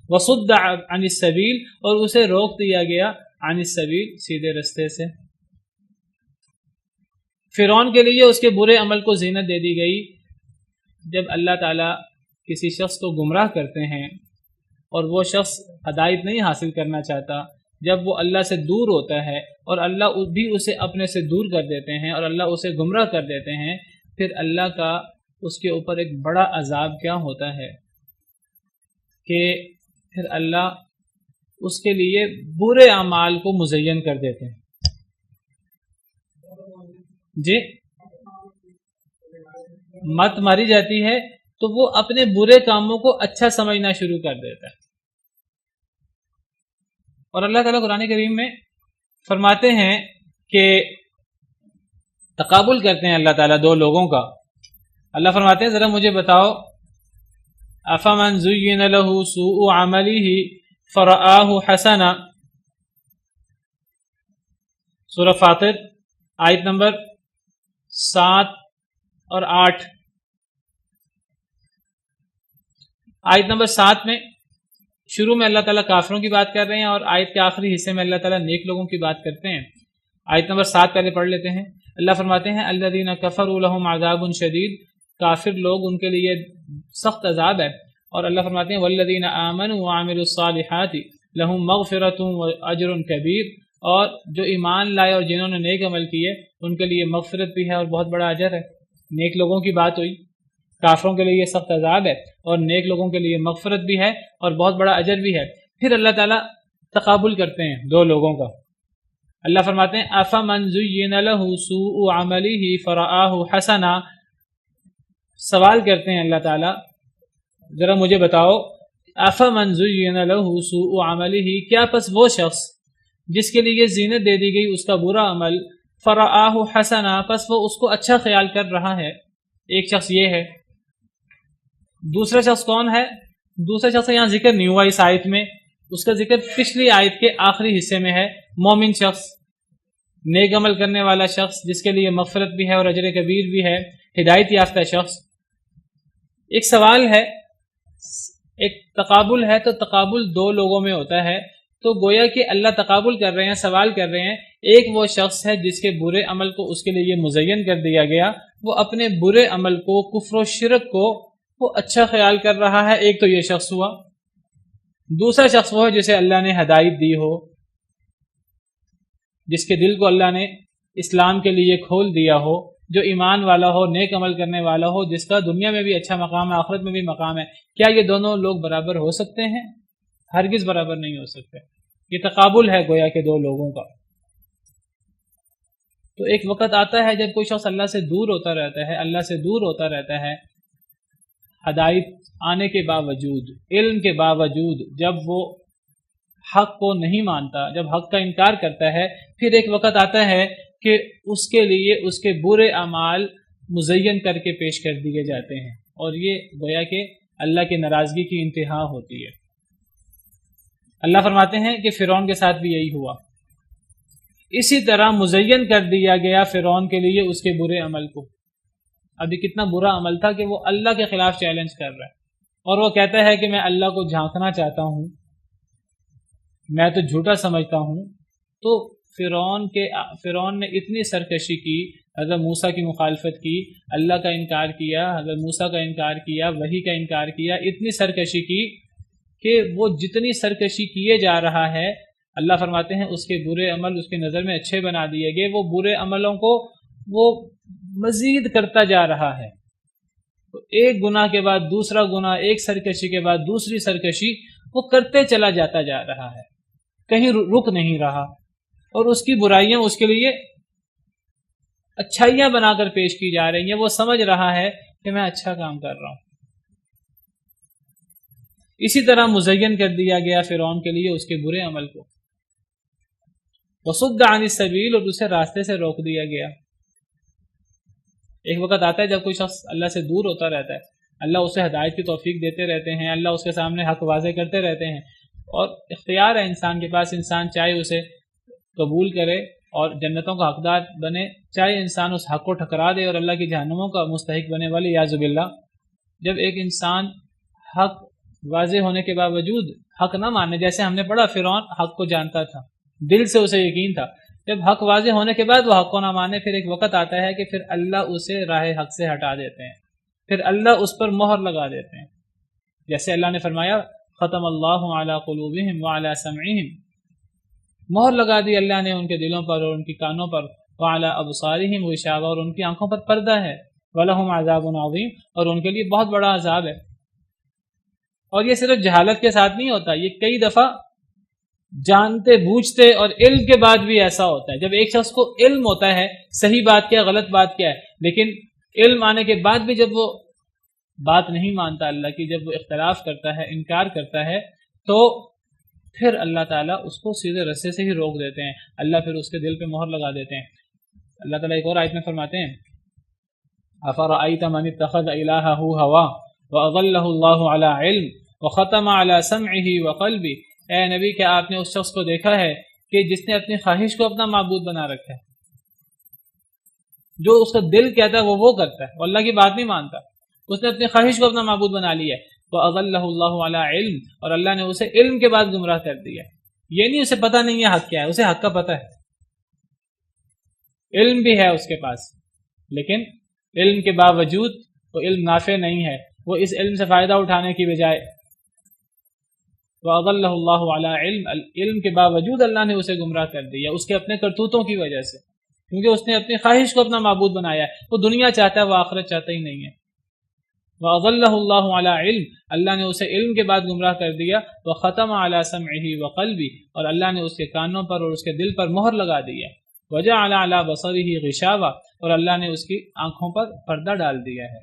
وصد عن السبیل، اور اسے روک دیا گیا عن السبیل، سیدھے رستے سے۔ فرعون کے لیے اس کے برے عمل کو زینت دے دی گئی۔ جب اللہ تعالیٰ کسی شخص کو گمراہ کرتے ہیں اور وہ شخص ہدایت نہیں حاصل کرنا چاہتا، جب وہ اللہ سے دور ہوتا ہے اور اللہ بھی اسے اپنے سے دور کر دیتے ہیں اور اللہ اسے گمراہ کر دیتے ہیں، پھر اللہ کا اس کے اوپر ایک بڑا عذاب کیا ہوتا ہے کہ پھر اللہ اس کے لیے برے اعمال کو مزین کر دیتے ہیں۔ جی مت ماری جاتی ہے تو وہ اپنے برے کاموں کو اچھا سمجھنا شروع کر دیتا ہے۔ اور اللہ تعالیٰ قرآن کریم میں فرماتے ہیں کہ تقابل کرتے ہیں اللہ تعالیٰ دو لوگوں کا۔ اللہ فرماتے ہیں ذرا مجھے بتاؤ، افمن زین لہ سوء عملہ فرآہ حسنا، سورہ فاطر آیت نمبر 7 اور 8۔ آیت نمبر 7 میں شروع میں اللہ تعالیٰ کافروں کی بات کر رہے ہیں اور آیت کے آخری حصے میں اللہ تعالیٰ نیک لوگوں کی بات کرتے ہیں۔ آیت نمبر 7 پہلے پڑھ لیتے ہیں۔ اللہ فرماتے ہیں الذین کفروا لہم عذاب شدید، کافر لوگ ان کے لیے سخت عذاب ہے۔ اور اللہ فرماتے ہیں والذین آمنوا وعملوا الصالحات لہم مغفرۃ واجر کبیر، اور جو ایمان لائے اور جنہوں نے نیک عمل کیے ان کے لیے مغفرت بھی ہے اور بہت بڑا اجر ہے۔ نیک لوگوں کی بات ہوئی، کافروں کے لیے سخت عذاب ہے اور نیک لوگوں کے لیے مغفرت بھی ہے اور بہت بڑا اجر بھی ہے۔ پھر اللہ تعالیٰ تقابل کرتے ہیں دو لوگوں کا۔ اللہ فرماتے ہیں افمن زین لہ سوء عملہ فرآہ حسنا، سوال کرتے ہیں اللہ تعالیٰ ذرا مجھے بتاؤ افمن زین لہ سوء عملہ، کیا پس وہ شخص جس کے لیے زینت دے دی گئی اس کا برا عمل، فرآہ حسنا، پس وہ اس کو اچھا خیال کر رہا ہے. ایک شخص یہ ہے. دوسرا شخص کون ہے؟ دوسرا شخص یہاں ذکر نہیں ہوا اس آیت میں، اس کا ذکر پچھلی آیت کے آخری حصے میں ہے. مومن شخص، نیک عمل کرنے والا شخص جس کے لیے مغفرت بھی ہے اور اجر کبیر بھی ہے، ہدایت یافتہ شخص. ایک سوال ہے، ایک تقابل ہے، تو تقابل دو لوگوں میں ہوتا ہے. تو گویا کہ اللہ تقابل کر رہے ہیں، سوال کر رہے ہیں. ایک وہ شخص ہے جس کے برے عمل کو اس کے لیے مزین کر دیا گیا، وہ اپنے برے عمل کو، کفر و شرک کو وہ اچھا خیال کر رہا ہے. ایک تو یہ شخص ہوا. دوسرا شخص وہ ہے جسے اللہ نے ہدایت دی ہو، جس کے دل کو اللہ نے اسلام کے لیے کھول دیا ہو، جو ایمان والا ہو، نیک عمل کرنے والا ہو، جس کا دنیا میں بھی اچھا مقام ہے، آخرت میں بھی مقام ہے. کیا یہ دونوں لوگ برابر ہو سکتے ہیں؟ ہرگز برابر نہیں ہو سکتے. یہ تقابل ہے گویا کہ دو لوگوں کا. تو ایک وقت آتا ہے جب کوئی شخص اللہ سے دور ہوتا رہتا ہے، اللہ سے دور ہوتا رہتا ہے، ہدایت آنے کے باوجود، علم کے باوجود، جب وہ حق کو نہیں مانتا، جب حق کا انکار کرتا ہے، پھر ایک وقت آتا ہے کہ اس کے لیے اس کے برے اعمال مزین کر کے پیش کر دیے جاتے ہیں، اور یہ گویا کہ اللہ کی ناراضگی کی انتہا ہوتی ہے. اللہ فرماتے ہیں کہ فرعون کے ساتھ بھی یہی ہوا. اسی طرح مزین کر دیا گیا فرعون کے لیے اس کے برے عمل کو. ابھی کتنا برا عمل تھا کہ وہ اللہ کے خلاف چیلنج کر رہا ہے، اور وہ کہتا ہے کہ میں اللہ کو جھانکنا چاہتا ہوں، میں تو جھوٹا سمجھتا ہوں. تو فرعون نے اتنی سرکشی کی، حضرت موسیٰ کی مخالفت کی، اللہ کا انکار کیا، حضرت موسیٰ کا انکار کیا، وحی کا انکار کیا، اتنی سرکشی کی کہ وہ جتنی سرکشی کیے جا رہا ہے، اللہ فرماتے ہیں اس کے برے عمل اس کی نظر میں اچھے بنا دیے گئے. وہ برے عملوں کو وہ مزید کرتا جا رہا ہے. تو ایک گناہ کے بعد دوسرا گناہ، ایک سرکشی کے بعد دوسری سرکشی وہ کرتے چلا جاتا جا رہا ہے، کہیں رک نہیں رہا. اور اس کی برائیاں اس کے لیے اچھائیاں بنا کر پیش کی جا رہی ہیں. وہ سمجھ رہا ہے کہ میں اچھا کام کر رہا ہوں. اسی طرح مزین کر دیا گیا فرعون کے لیے اس کے برے عمل کو. وصد عن السبیل، اور اسے راستے سے روک دیا گیا. ایک وقت آتا ہے جب کوئی شخص اللہ سے دور ہوتا رہتا ہے، اللہ اسے ہدایت کی توفیق دیتے رہتے ہیں، اللہ اس کے سامنے حق واضح کرتے رہتے ہیں، اور اختیار ہے انسان کے پاس. انسان چاہے اسے قبول کرے اور جنتوں کا حقدار بنے، چاہے انسان اس حق کو ٹھکرا دے اور اللہ کی جہنموں کا مستحق بنے والے یعوذ باللہ. جب ایک انسان حق واضح ہونے کے باوجود حق نہ مانے، جیسے ہم نے پڑھا فرعون حق کو جانتا تھا، دل سے اسے یقین تھا، جب حق واضح ہونے کے بعد وہ حق کو نہ مانے، پھر ایک وقت آتا ہے کہ پھر اللہ اسے راہ حق سے ہٹا دیتے ہیں، پھر اللہ اس پر مہر لگا دیتے ہیں. جیسے اللہ نے فرمایا ختم اللہ علی قلوبہم وعلی سمعہم، مہر لگا دی اللہ نے ان کے دلوں پر اور ان کی کانوں پر، وعلی ابصارہم غشاوہ، اور ان کی آنکھوں پر پردہ ہے، ولہم عذاب عظیم، اور ان کے لیے بہت بڑا عذاب ہے. اور یہ صرف جہالت کے ساتھ نہیں ہوتا، یہ کئی دفعہ جانتے بوجھتے اور علم کے بعد بھی ایسا ہوتا ہے. جب ایک شخص کو علم ہوتا ہے صحیح بات کیا غلط بات کیا ہے، لیکن علم آنے کے بعد بھی جب وہ بات نہیں مانتا اللہ کی، جب وہ اختلاف کرتا ہے، انکار کرتا ہے، تو پھر اللہ تعالیٰ اس کو سیدھے رستے سے ہی روک دیتے ہیں. اللہ پھر اس کے دل پہ مہر لگا دیتے ہیں. اللہ تعالیٰ ایک اور آیت میں فرماتے ہیں أَفَرَأَيْتَ مَنِ اتَّخَذَ إِلَٰهَهُ هَوَاهُ وَأَضَلَّهُ اللَّهُ عَلَىٰ عِلْمٍ وَخَتَمَ عَلَىٰ سَمْعِهِ وَقَلْبِهِ. اے نبی، کیا آپ نے اس شخص کو دیکھا ہے کہ جس نے اپنی خواہش کو اپنا معبود بنا رکھا ہے؟ جو اس کا دل کہتا ہے وہ کرتا ہے، وہ اللہ کی بات نہیں مانتا. اس نے اپنی خواہش کو اپنا معبود بنا لیا ہے. وَأَضَلَّهُ اللَّهُ عَلَىٰ عِلْمٍ، اور اللہ نے اسے علم کے بعد گمراہ کر دیا. یہ نہیں اسے پتہ نہیں ہے حق کیا ہے، اسے حق کا پتہ ہے، علم بھی ہے اس کے پاس، لیکن علم کے باوجود وہ علم نافع نہیں ہے. وہ اس علم سے فائدہ اٹھانے کی بجائے وَأَضَلَّهُ اللَّهُ عَلَىٰ عِلْمٍ، علم کے باوجود اللہ نے اسے گمراہ کر دیا اس کے اپنے کرتوتوں کی وجہ سے، کیونکہ اس نے اپنی خواہش کو اپنا معبود بنایا ہے. وہ دنیا چاہتا ہے، وہ آخرت چاہتا ہی نہیں ہے. وَأَضَلَّهُ اللَّهُ عَلَىٰ عِلْمٍ، اللہ نے اسے علم کے بعد گمراہ کر دیا. وَخَتَمَ عَلَىٰ سَمْعِهِ وَقَلْبِهِ، اور اللہ نے اس کے کانوں پر اور اس کے دل پر مہر لگا دیا. وَجَعَلَ عَلَىٰ بَصَرِهِ غِشَاوَةً، اور اللہ نے اس کی آنکھوں پر پردہ ڈال دیا ہے.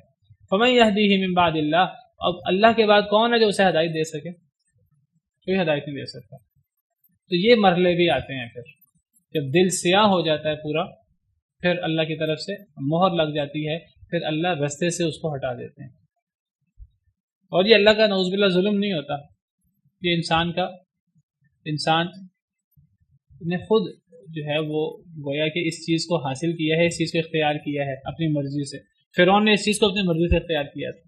فَمَن يَهْدِيهِ مِن بَعْدِ اللَّهِ، اب اللہ کے بعد کون ہے جو اسے ہدایت دے سکے؟ کوئی ہدایت نہیں دے سکتا۔ تو یہ مرحلے بھی آتے ہیں، پھر جب دل سیاہ ہو جاتا ہے پورا، پھر اللہ کی طرف سے مہر لگ جاتی ہے، پھر اللہ رستے سے اس کو ہٹا دیتے ہیں۔ اور یہ اللہ کا نعوذ باللہ ظلم نہیں ہوتا، یہ انسان نے خود جو ہے وہ گویا کہ اس چیز کو حاصل کیا ہے، اس چیز کو اختیار کیا ہے اپنی مرضی سے۔ فرعون نے اس چیز کو اپنی مرضی سے اختیار کیا تھا،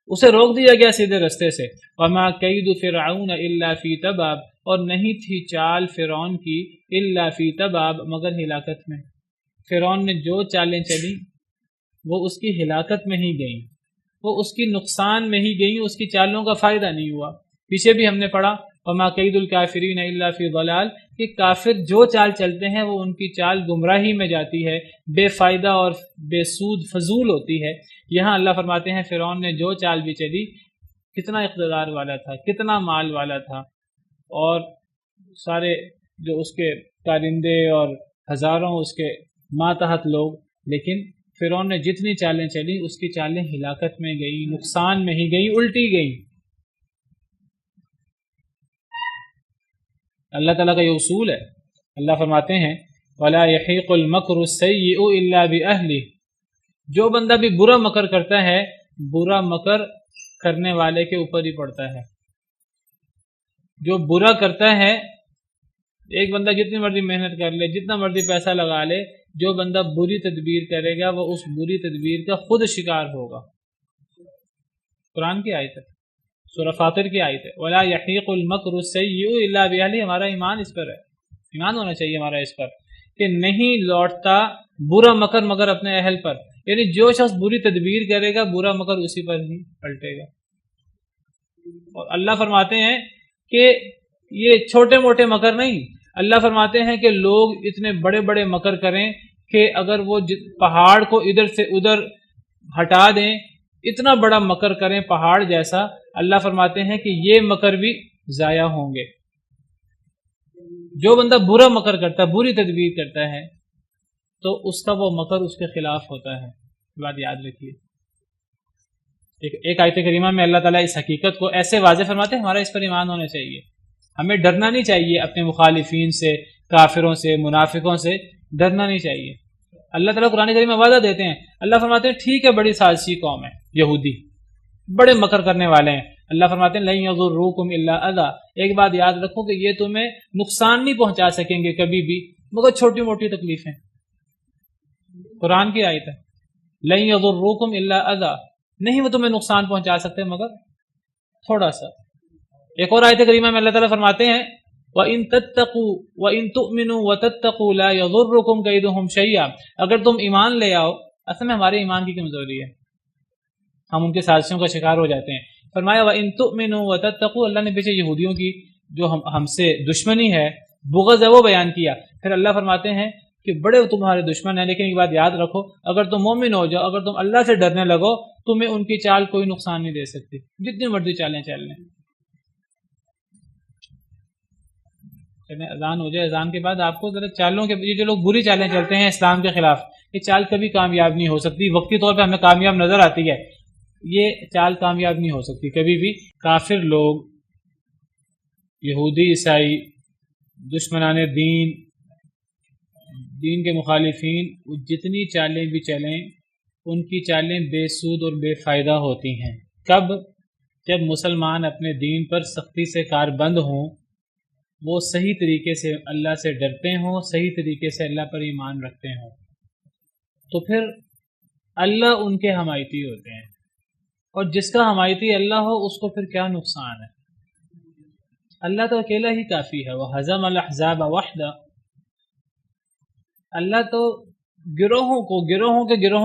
اسے روک دیا گیا سیدھے رستے سے۔ وما کید فرعون الا فی تباب، اور نہیں تھی چال فرعون کی الا فی تباب، مگر ہلاکت میں۔ فرعون نے جو چالیں چلی وہ اس کی ہلاکت میں ہی گئیں، وہ اس کی نقصان میں ہی گئیں، اس کی چالوں کا فائدہ نہیں ہوا۔ پیچھے بھی ہم نے پڑھا وما کید الکافرین الا فی ضلال، کہ کافر جو چال چلتے ہیں وہ ان کی چال گمراہی میں جاتی ہے، بے فائدہ اور بے سود فضول ہوتی ہے۔ یہاں اللہ فرماتے ہیں فرعون نے جو چال بھی چلی، کتنا اقتدار والا تھا، کتنا مال والا تھا، اور سارے جو اس کے کارندے اور ہزاروں اس کے ماتحت لوگ، لیکن فرعون نے جتنی چالیں چلی اس کی چالیں ہلاکت میں گئی، نقصان میں ہی گئی، الٹی گئی۔ اللہ تعالیٰ کا یہ اصول ہے۔ اللہ فرماتے ہیں وَلَا يَحِيقُ الْمَكْرُ السَّيِّئُ إِلَّا بِأَهْلِهِ، جو بندہ بھی برا مکر کرتا ہے، برا مکر کرنے والے کے اوپر ہی پڑتا ہے۔ جو برا کرتا ہے، ایک بندہ جتنی مرضی محنت کر لے، جتنا مرضی پیسہ لگا لے، جو بندہ بری تدبیر کرے گا وہ اس بری تدبیر کا خود شکار ہوگا۔ قرآن کی آیت ہے، سورہ فاطر کی آیت ہے وَلَا يَحِيقُ الْمَكْرُ السَّيِّئُ إِلَّا بِأَهْلِهِ۔ ہمارا ایمان اس پر ہے، ایمان ہونا چاہیے ہمارا اس پر کہ نہیں لوٹتا برا مکر مگر اپنے اہل پر، یعنی جو شخص بری تدبیر کرے گا برا مکر اسی پر ہی پلٹے گا۔ اور اللہ فرماتے ہیں کہ یہ چھوٹے موٹے مکر نہیں، اللہ فرماتے ہیں کہ لوگ اتنے بڑے بڑے مکر کریں کہ اگر وہ پہاڑ کو ادھر سے ادھر ہٹا دیں، اتنا بڑا مکر کریں پہاڑ جیسا، اللہ فرماتے ہیں کہ یہ مکر بھی ضائع ہوں گے۔ جو بندہ برا مکر کرتا ہے، بری تدبیر کرتا ہے، تو اس کا وہ مکر اس کے خلاف ہوتا ہے، بات یاد رکھیے۔ ایک آیت کریمہ میں اللہ تعالیٰ اس حقیقت کو ایسے واضح فرماتے ہیں، ہمارا اس پر ایمان ہونا چاہیے، ہمیں ڈرنا نہیں چاہیے، اپنے مخالفین سے، کافروں سے، منافقوں سے ڈرنا نہیں چاہیے۔ اللہ تعالیٰ قرآن کریم میں وعدہ دیتے ہیں، اللہ فرماتے ہیں ٹھیک ہے بڑی سازشی قوم ہے یہودی، بڑے مکر کرنے والے ہیں، اللہ فرماتے ہیں لن یضروکم الا اذی، ایک بات یاد رکھو کہ یہ تمہیں نقصان نہیں پہنچا سکیں گے کبھی بھی مگر چھوٹی موٹی تکلیفیں۔ قرآن کی آیت ہے لن یضروکم الا اذی، نہیں وہ تمہیں نقصان پہنچا سکتے مگر تھوڑا سا۔ ایک اور آیت کریمہ میں اللہ تعالیٰ فرماتے ہیں وَإِن تَتَّقُوا وَإِن تُؤْمِنُوا وَتَتَّقُوا لَا يَضُرُّكُمْ كَيْدُهُمْ شَيْئًا، اگر تم ایمان لے آؤ، اصل میں ہمارے ایمان کی کمزوری ہے، ہم ان کے سازشوں کا شکار ہو جاتے ہیں۔ فرمایا وَإِن تُؤْمِنُوا وَتَتَّقُوا، اللہ نے پیچھے یہودیوں کی جو ہم سے دشمنی ہے، بغض ہے، وہ بیان کیا۔ پھر اللہ فرماتے ہیں کہ بڑے تمہارے دشمن ہیں، لیکن ایک بات یاد رکھو، اگر تم مومن ہو جاؤ، اگر تم اللہ سے ڈرنے لگو، تمہیں ان کی چال کوئی نقصان نہیں دے سکتی، جتنی مرضی چالیں چل لیں۔ اذان ہو جائے، اذان کے بعد آپ کو ذرا چالوں کے، یہ جو لوگ بری چالیں چلتے ہیں اسلام کے خلاف، یہ چال کبھی کامیاب نہیں ہو سکتی، وقتی طور پہ ہمیں کامیاب نظر آتی ہے، یہ چال کامیاب نہیں ہو سکتی کبھی بھی۔ کافر لوگ، یہودی، عیسائی، دشمنان دین کے مخالفین، جتنی چالیں بھی چلیں ان کی چالیں بے سود اور بے فائدہ ہوتی ہیں۔ کب؟ جب مسلمان اپنے دین پر سختی سے کاربند ہوں، وہ صحیح طریقے سے اللہ سے ڈرتے ہوں، صحیح طریقے سے اللہ پر ایمان رکھتے ہوں، تو پھر اللہ ان کے حمایتی ہوتے ہیں، اور جس کا حمایتی اللہ ہو اس کو پھر کیا نقصان ہے؟ اللہ تو اکیلا ہی کافی ہے، وَهَزَمَ الْأَحْزَابَ وَحْدَهُ، اللہ تو گروہوں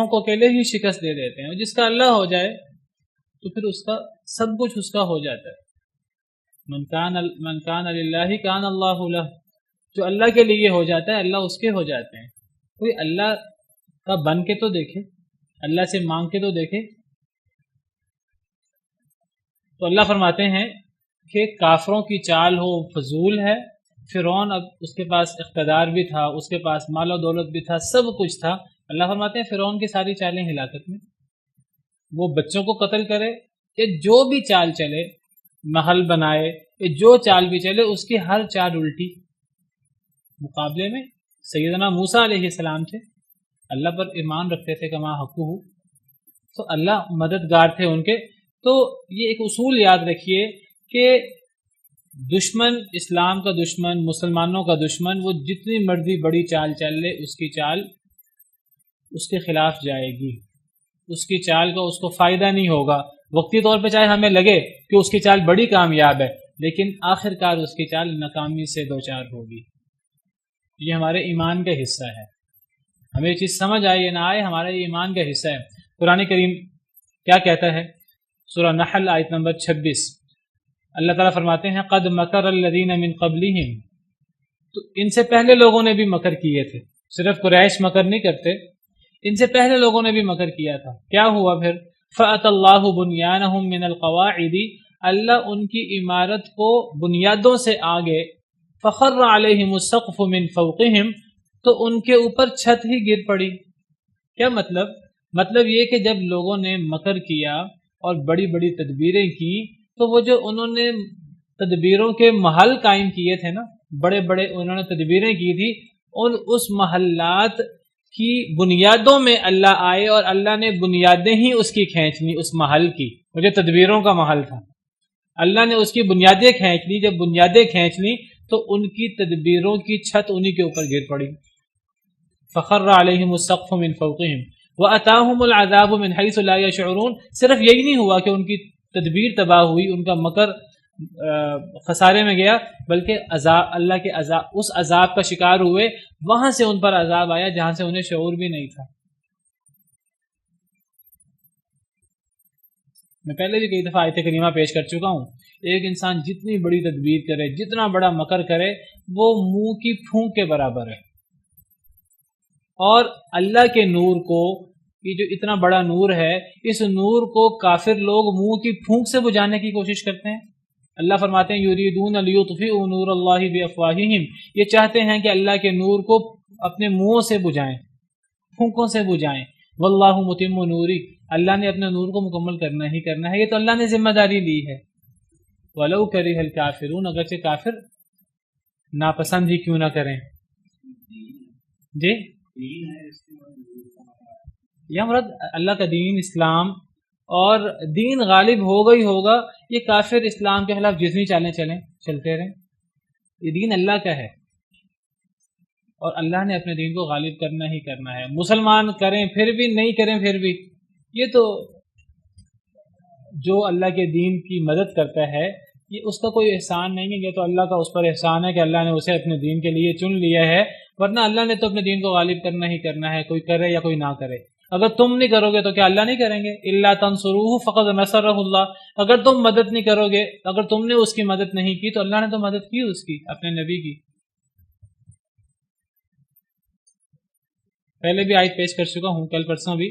کو اکیلے ہی شکست دے دیتے ہیں، اور جس کا اللہ ہو جائے تو پھر اس کا سب کچھ اس کا ہو جاتا ہے۔ من کان للہ کان اللہ لہ، جو اللہ کے لیے ہو جاتا ہے اللہ اس کے ہو جاتے ہیں۔ کوئی اللہ کا بن کے تو دیکھے، اللہ سے مانگ کے تو دیکھے۔ تو اللہ فرماتے ہیں کہ کافروں کی چال ہو فضول ہے۔ فرعون، اب اس کے پاس اقتدار بھی تھا، اس کے پاس مال و دولت بھی تھا، سب کچھ تھا، اللہ فرماتے ہیں فرعون کی ساری چالیں ہلاکت میں۔ وہ بچوں کو قتل کرے یا جو بھی چال چلے، محل بنائے یا جو چال بھی چلے، اس کی ہر چال الٹی۔ مقابلے میں سیدنا موسیٰ علیہ السلام تھے، اللہ پر ایمان رکھتے تھے کما حقہ، تو اللہ مددگار تھے ان کے۔ تو یہ ایک اصول یاد رکھیے کہ دشمن، اسلام کا دشمن، مسلمانوں کا دشمن، وہ جتنی مرضی بڑی چال چل لے، اس کی چال اس کے خلاف جائے گی، اس کی چال کا اس کو فائدہ نہیں ہوگا۔ وقتی طور پہ چاہے ہمیں لگے کہ اس کی چال بڑی کامیاب ہے، لیکن آخر کار اس کی چال ناکامی سے دوچار ہوگی۔ یہ ہمارے ایمان کا حصہ ہے، ہمیں یہ چیز سمجھ آئے یا نہ آئے، ہمارا یہ ایمان کا حصہ ہے۔ قرآن کریم کیا کہتا ہے؟ سورہ نحل آیت نمبر 26، اللہ تعالیٰ فرماتے ہیں قد مکر الذین من قبلہم، تو ان سے پہلے لوگوں نے بھی مکر کیے تھے، صرف قریش مکر نہیں کرتے، ان سے پہلے لوگوں نے بھی مکر کیا تھا۔ کیا ہوا پھر؟ فأتی اللہ بنیانہم من القواعد، اللہ ان کی عمارت کو بنیادوں سے آگے، فخر علیہم السقف من فوقہم، تو ان کے اوپر چھت ہی گر پڑی۔ کیا مطلب؟ مطلب یہ کہ جب لوگوں نے مکر کیا اور بڑی بڑی تدبیریں کی، تو وہ جو انہوں نے تدبیروں کے محل قائم کیے تھے نا، بڑے بڑے انہوں نے تدبیریں کی تھی، اس محلات کی بنیادوں میں اللہ آئے اور اللہ نے بنیادیں ہی اس کی کھینچ لی، اس محل کی، وہ جو تدبیروں کا محل تھا، اللہ نے اس کی بنیادیں کھینچ لی۔ جب بنیادیں کھینچ لی تو ان کی تدبیروں کی چھت انہی کے اوپر گر پڑی۔ فخر علیہم السقف من فوقہم واتاہم العذاب من حیث لا یشعرون، صرف یہی نہیں ہوا کہ ان کی تدبیر تباہ ہوئی، ان کا مکر خسارے میں گیا، بلکہ عذاب، اللہ کے عذاب، اس عذاب کا شکار ہوئے، وہاں سے ان پر عذاب آیا جہاں سے انہیں شعور بھی نہیں تھا۔ میں پہلے بھی کئی دفعہ آیت کریمہ پیش کر چکا ہوں، ایک انسان جتنی بڑی تدبیر کرے، جتنا بڑا مکر کرے، وہ منہ کی پھونک کے برابر ہے۔ اور اللہ کے نور کو، یہ جو اتنا بڑا نور ہے، اس نور کو کافر لوگ منہ کی پھونک سے بجھانے کی کوشش کرتے ہیں۔ اللہ فرماتے ہیں یریدون لیطفئوا نور اللہ بافواہہم، یہ چاہتے ہیں کہ اللہ کے نور کو اپنے منہوں سے بجھائیں، پھونکوں سے بجھائیں۔ واللہ متم نوری، اللہ نے اپنے نور کو مکمل کرنا ہی کرنا ہے، یہ تو اللہ نے ذمہ داری لی ہے۔ ولو کرہ الکافرون، اگرچہ کافر ناپسند ہی کیوں نہ کریں۔ جی یہ مراد اللہ کا دین، اسلام، اور دین غالب ہوگا ہی ہوگا۔ یہ کافر اسلام کے خلاف جتنی چالیں چلتے رہیں، یہ دین اللہ کا ہے اور اللہ نے اپنے دین کو غالب کرنا ہی کرنا ہے۔ مسلمان کریں پھر بھی، نہیں کریں پھر بھی، یہ تو جو اللہ کے دین کی مدد کرتا ہے، یہ اس کا کوئی احسان نہیں ہے، یہ تو اللہ کا اس پر احسان ہے کہ اللہ نے اسے اپنے دین کے لیے چن لیا ہے، ورنہ اللہ نے تو اپنے دین کو غالب کرنا ہی کرنا ہے، کوئی کرے یا کوئی نہ کرے۔ اگر تم نہیں کرو گے تو کیا اللہ نہیں کریں گے؟ الا تنصروہ فقد نصرہ اللہ، اگر تم مدد نہیں کرو گے، اگر تم نے اس کی مدد نہیں کی تو اللہ نے تو مدد کی اس کی، اپنے نبی کی۔ پہلے بھی آیت پیش کر چکا ہوں، کل پرسوں بھی،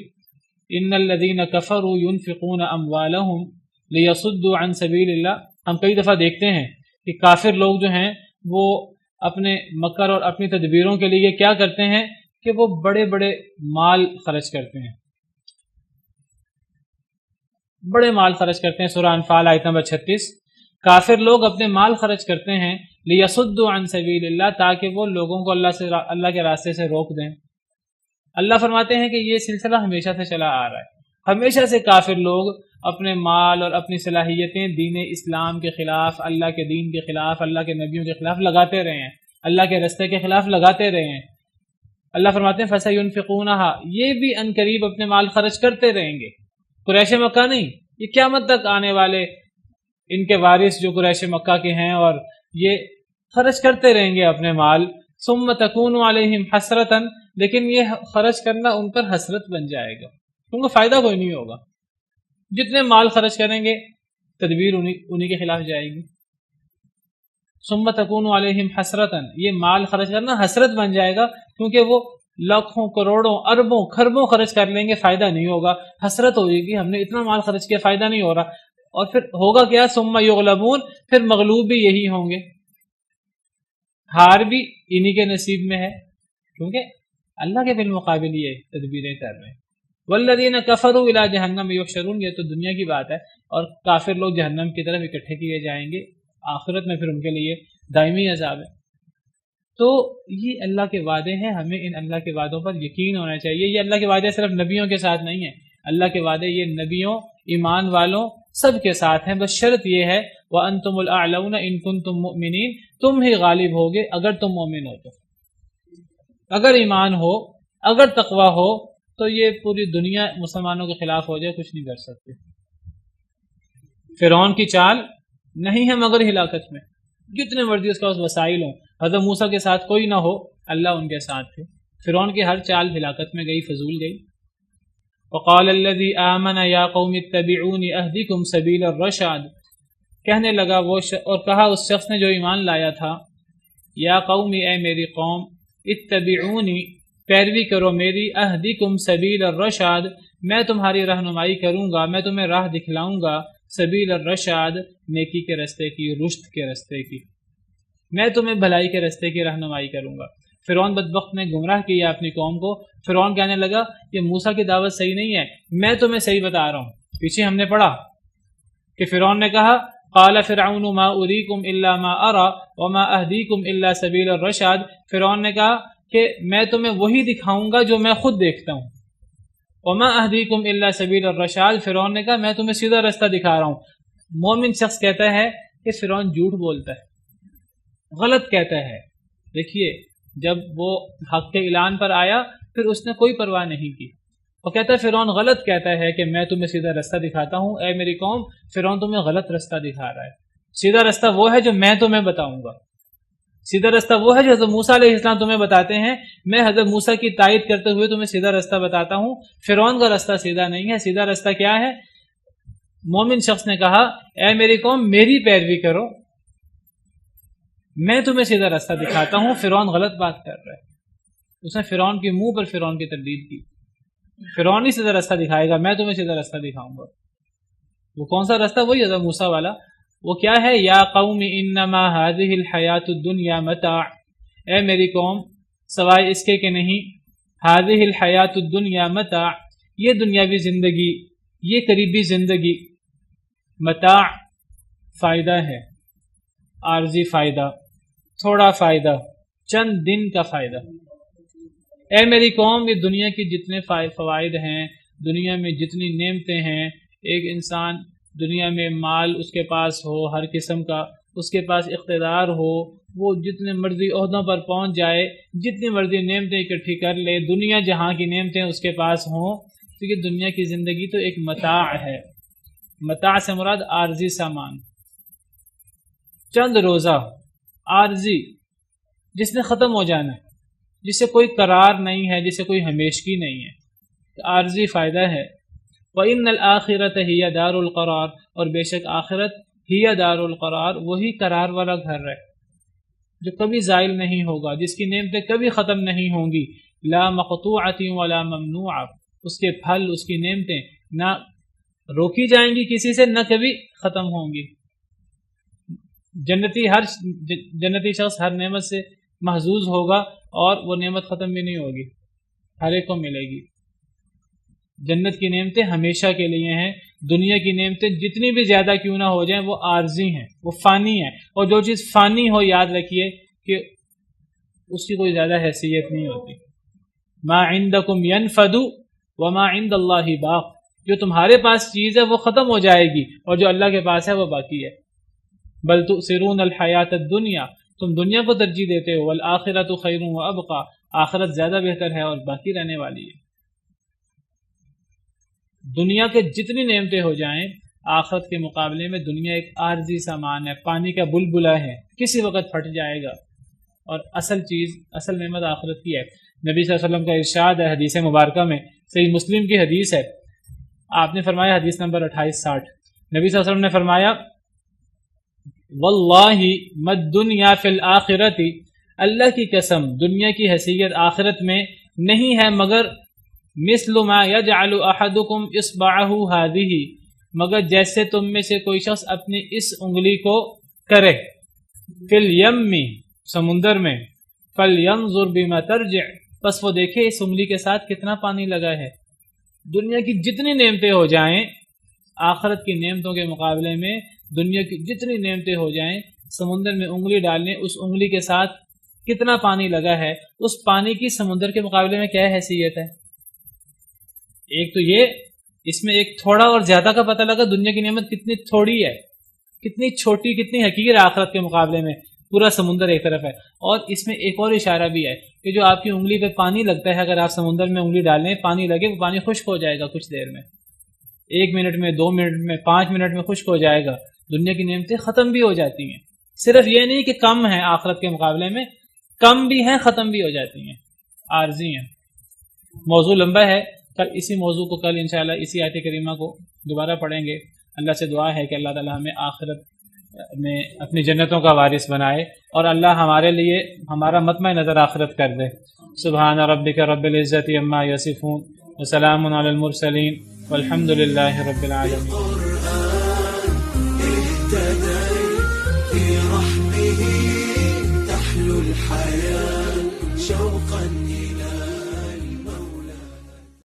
ان الذین کفروا ينفقون اموالهم لیصدوا عن سبیل اللہ۔ ہم کئی دفعہ دیکھتے ہیں کہ کافر لوگ جو ہیں وہ اپنے مکر اور اپنی تدبیروں کے لیے کیا کرتے ہیں کہ وہ بڑے بڑے مال خرچ کرتے ہیں، بڑے مال خرچ کرتے ہیں۔ سورہ انفال آیت نمبر 36، کافر لوگ اپنے مال خرچ کرتے ہیں لیصدوا عن سبیل اللہ، تاکہ وہ لوگوں کو اللہ کے راستے سے روک دیں۔ اللہ فرماتے ہیں کہ یہ سلسلہ ہمیشہ سے چلا آ رہا ہے، ہمیشہ سے کافر لوگ اپنے مال اور اپنی صلاحیتیں دین اسلام کے خلاف، اللہ کے دین کے خلاف، اللہ کے نبیوں کے خلاف لگاتے رہے ہیں، اللہ کے راستے کے خلاف لگاتے رہے ہیں۔ اللہ فرماتے ہیں فَسَيُنْفِقُونَهَا، یہ بھی ان قریب اپنے مال خرچ کرتے رہیں گے۔ قریش مکہ نہیں، یہ قیامت تک آنے والے ان کے وارث جو قریش مکہ کے ہیں، اور یہ خرچ کرتے رہیں گے اپنے مال۔ ثُمَّ تَكُونُ عَلَيْهِمْ حَسْرَةً، لیکن یہ خرچ کرنا ان پر حسرت بن جائے گا، کیونکہ فائدہ کوئی نہیں ہوگا۔ جتنے مال خرچ کریں گے تدبیر انہی کے خلاف جائے گی۔ ثم تکون علیہم حسرتاً، یہ مال خرچ کرنا حسرت بن جائے گا، کیونکہ وہ لاکھوں کروڑوں اربوں خربوں خرچ کر لیں گے، فائدہ نہیں ہوگا، حسرت ہوگی کہ ہم نے اتنا مال خرچ کیا، فائدہ نہیں ہو رہا۔ اور پھر ہوگا کیا؟ ثم یغلبون، پھر مغلوب بھی یہی ہوں گے، ہار بھی انہی کے نصیب میں ہے، کیونکہ اللہ کے بالمقابل یہ تدبیریں کر رہے ہیں۔ والذین کفروا الی جہنم یحشرون، یہ تو دنیا کی بات ہے، اور کافر لوگ جہنم کی طرف اکٹھے کیے جائیں گے آخرت میں، پھر ان کے لیے دائمی عذاب ہے۔ تو یہ اللہ کے وعدے ہیں، ہمیں ان اللہ کے وعدوں پر یقین ہونا چاہیے۔ یہ اللہ کے وعدے صرف نبیوں کے ساتھ نہیں ہیں، اللہ کے وعدے یہ نبیوں، ایمان والوں سب کے ساتھ ہیں، بس شرط یہ ہے وَأَنْتُمُ الْأَعْلَوْنَ إِن كُنتُم مُؤْمِنِينَ، تم ہی غالب ہوگے اگر تم مومن ہو۔ تو اگر ایمان ہو، اگر تقوی ہو، تو یہ پوری دنیا مسلمانوں کے خلاف ہو جائے، کچھ نہیں کر سکتے۔ فرعون کی چال نہیں ہے مگر ہلاکت میں، جتنے مرضی اس کا وسائل ہوں، حضرت موسیٰ کے ساتھ کوئی نہ ہو، اللہ ان کے ساتھ تھے۔ فرعون کی ہر چال ہلاکت میں گئی، فضول گئی۔ وقال الذي آمن يا قوم اتبعوني اهدكم سبيل الرشاد، کہنے لگا وہ اور کہا اس شخص نے جو ایمان لایا تھا، یا قومی، اے میری قوم، اتبعونی، پیروی کرو میری، اہدکم سبیل الرشاد، میں تمہاری رہنمائی کروں گا، میں تمہیں راہ دکھلاؤں گا، سبیل الرشاد، نیکی کے رستے کی، رشد کے رستے کی، میں تمہیں بھلائی کے رستے کی رہنمائی کروں گا۔ فرعون بدبخت نے گمراہ کیا اپنی قوم کو۔ فرعون کہنے لگا کہ موسیٰ کی دعوت صحیح نہیں ہے، میں تمہیں صحیح بتا رہا ہوں۔ پیچھے ہم نے پڑھا کہ فرعون نے کہا قال فرعون ما اریکم الا ما ارى وما اهدیکم الا سبیل الرشاد، فرعون نے کہا کہ میں تمہیں وہی دکھاؤں گا جو میں خود دیکھتا ہوں، وما اهدیکم الا سبیل الرشاد، فرعون نے کہا میں تمہیں سیدھا رستہ دکھا رہا ہوں۔ مومن شخص کہتا ہے کہ فرعون جھوٹ بولتا ہے، غلط کہتا ہے۔ دیکھیے جب وہ حق کے اعلان پر آیا پھر اس نے کوئی پرواہ نہیں کی، وہ کہتا ہے فرعون غلط کہتا ہے کہ میں تمہیں سیدھا رستہ دکھاتا ہوں۔ اے میری قوم، فرعون تمہیں غلط رستہ دکھا رہا ہے، سیدھا رستہ وہ ہے جو میں تمہیں بتاؤں گا، سیدھا رستہ وہ ہے جو حضرت موسیٰ علیہ السلام تمہیں بتاتے ہیں، میں حضرت موسیٰ کی تائید کرتے ہوئے تمہیں سیدھا رستہ بتاتا ہوں۔ فرعون کا رستہ سیدھا نہیں ہے، سیدھا رستہ کیا ہے؟ مومن شخص نے کہا اے میری قوم میری پیروی کرو، میں تمہیں سیدھا رستہ دکھاتا ہوں۔ فرعون غلط بات کر رہا ہے، اس نے فرعون کے منہ پر فرعون کی تردید کی، فرعون ہی سیدھا رستہ دکھائے گا، میں تمہیں سیدھا رستہ دکھاؤں گا۔ وہ کون سا رستہ؟ وہی حضرت موسیٰ والا۔ وہ کیا ہے؟ یا قوم انما هذه الحیات الدنیا متاع، اے میری قوم سوائے اس کے کہ نہیں، هذه الحیات الدنیا متاع، یہ دنیاوی زندگی، یہ قریبی زندگی، متاع فائدہ ہے، عارضی فائدہ، تھوڑا فائدہ، چند دن کا فائدہ۔ اے میری قوم، یہ دنیا کی جتنے فوائد ہیں، دنیا میں جتنی نعمتیں ہیں، ایک انسان دنیا میں مال اس کے پاس ہو ہر قسم کا، اس کے پاس اقتدار ہو، وہ جتنے مرضی عہدوں پر پہنچ جائے، جتنی مرضی نعمتیں اکٹھی کر لے، دنیا جہاں کی نعمتیں اس کے پاس ہوں، تو یہ دنیا کی زندگی تو ایک متاع ہے۔ متاع سے مراد عارضی سامان، چند روزہ، عارضی، جس نے ختم ہو جانا ہے، جس سے کوئی قرار نہیں ہے، جس سے کوئی ہمیشگی نہیں ہے، عارضی فائدہ ہے۔ وَإِنَّ الْآخِرَةَ هِيَ دَارُ الْقَرَارِ، اور بے شک آخرت ہی دار القرار، وہی قرار والا گھر ہے جو کبھی زائل نہیں ہوگا، جس کی نعمتیں کبھی ختم نہیں ہوں گی، لا مقطوعۃ ولا ممنوعہ، اس کے پھل، اس کی نعمتیں نہ روکی جائیں گی کسی سے، نہ کبھی ختم ہوں گی۔ جنتی شخص ہر نعمت سے محظوظ ہوگا اور وہ نعمت ختم بھی نہیں ہوگی، ہر ایک کو ملے گی۔ جنت کی نعمتیں ہمیشہ کے لیے ہیں، دنیا کی نعمتیں جتنی بھی زیادہ کیوں نہ ہو جائیں وہ عارضی ہیں، وہ فانی ہیں، اور جو چیز فانی ہو یاد رکھیے کہ اس کی کوئی زیادہ حیثیت نہیں ہوتی۔ ما عندکم ینفد وما عند اللہ باق، جو تمہارے پاس چیز ہے وہ ختم ہو جائے گی اور جو اللہ کے پاس ہے وہ باقی ہے۔ بل تؤثرون الحیات الدنیا، تم دنیا کو ترجیح دیتے ہو، والآخرۃ خیر وابقی، آخرت زیادہ بہتر ہے اور باقی رہنے والی ہے۔ دنیا کے جتنی نعمتیں ہو جائیں، آخرت کے مقابلے میں دنیا ایک عارضی سامان ہے، پانی کا بلبلہ ہے، کسی وقت پھٹ جائے گا، اور اصل چیز، اصل نعمت آخرت کی ہے۔ نبی صلی اللہ علیہ وسلم کا ارشاد ہے حدیث مبارکہ میں، صحیح مسلم کی حدیث ہے، آپ نے فرمایا، حدیث نمبر 2860، نبی صلی اللہ علیہ وسلم نے فرمایا واللہ ما الدنیا فی الآخرۃ، اللہ کی قسم دنیا کی حیثیت آخرت میں نہیں ہے مگر مثل ما یجعل احدکم اصبعہ ہذہ، مگر جیسے تم میں سے کوئی شخص اپنی اس انگلی کو کرے فی الیم، سمندر میں، فلینظر بما ترجع، پس وہ دیکھے اس انگلی کے ساتھ کتنا پانی لگا ہے، دنیا کی جتنی نعمتیں ہو جائیں، آخرت کی نعمتوں کے مقابلے میں دنیا کی جتنی نعمتیں ہو جائیں، سمندر میں انگلی ڈالنے، اس انگلی کے ساتھ کتنا پانی لگا ہے، اس پانی کی سمندر کے مقابلے میں کیا حیثیت ہے؟ ایک تو یہ، اس میں ایک تھوڑا اور زیادہ کا پتہ لگا دنیا کی نعمت کتنی تھوڑی ہے، کتنی چھوٹی، کتنی حقیر ہے آخرت کے مقابلے میں، پورا سمندر ایک طرف ہے۔ اور اس میں ایک اور اشارہ بھی ہے کہ جو آپ کی انگلی پہ پانی لگتا ہے، اگر آپ سمندر میں انگلی ڈالیں، پانی لگے، وہ پانی خشک ہو جائے گا کچھ دیر میں، 1 منٹ میں، 2 منٹ میں، 5 منٹ میں خشک ہو جائے گا۔ دنیا کی نعمتیں ختم بھی ہو جاتی ہیں، صرف یہ نہیں کہ کم ہیں آخرت کے مقابلے میں، کم بھی ہیں، ختم بھی ہو جاتی ہیں، عارضی ہیں۔ موضوع لمبا ہے، کل اسی موضوع کو کل انشاءاللہ اسی آیت کریمہ کو دوبارہ پڑھیں گے۔ اللہ سے دعا ہے کہ اللہ تعالی ہمیں آخرت میں اپنی جنتوں کا وارث بنائے، اور اللہ ہمارے لیے ہمارا مطمع نظر آخرت کر دے۔ سبحان ربک رب العزت عما یصفون وسلام علی المرسلین والحمد للہ رب العالمین۔ الحياة شوقا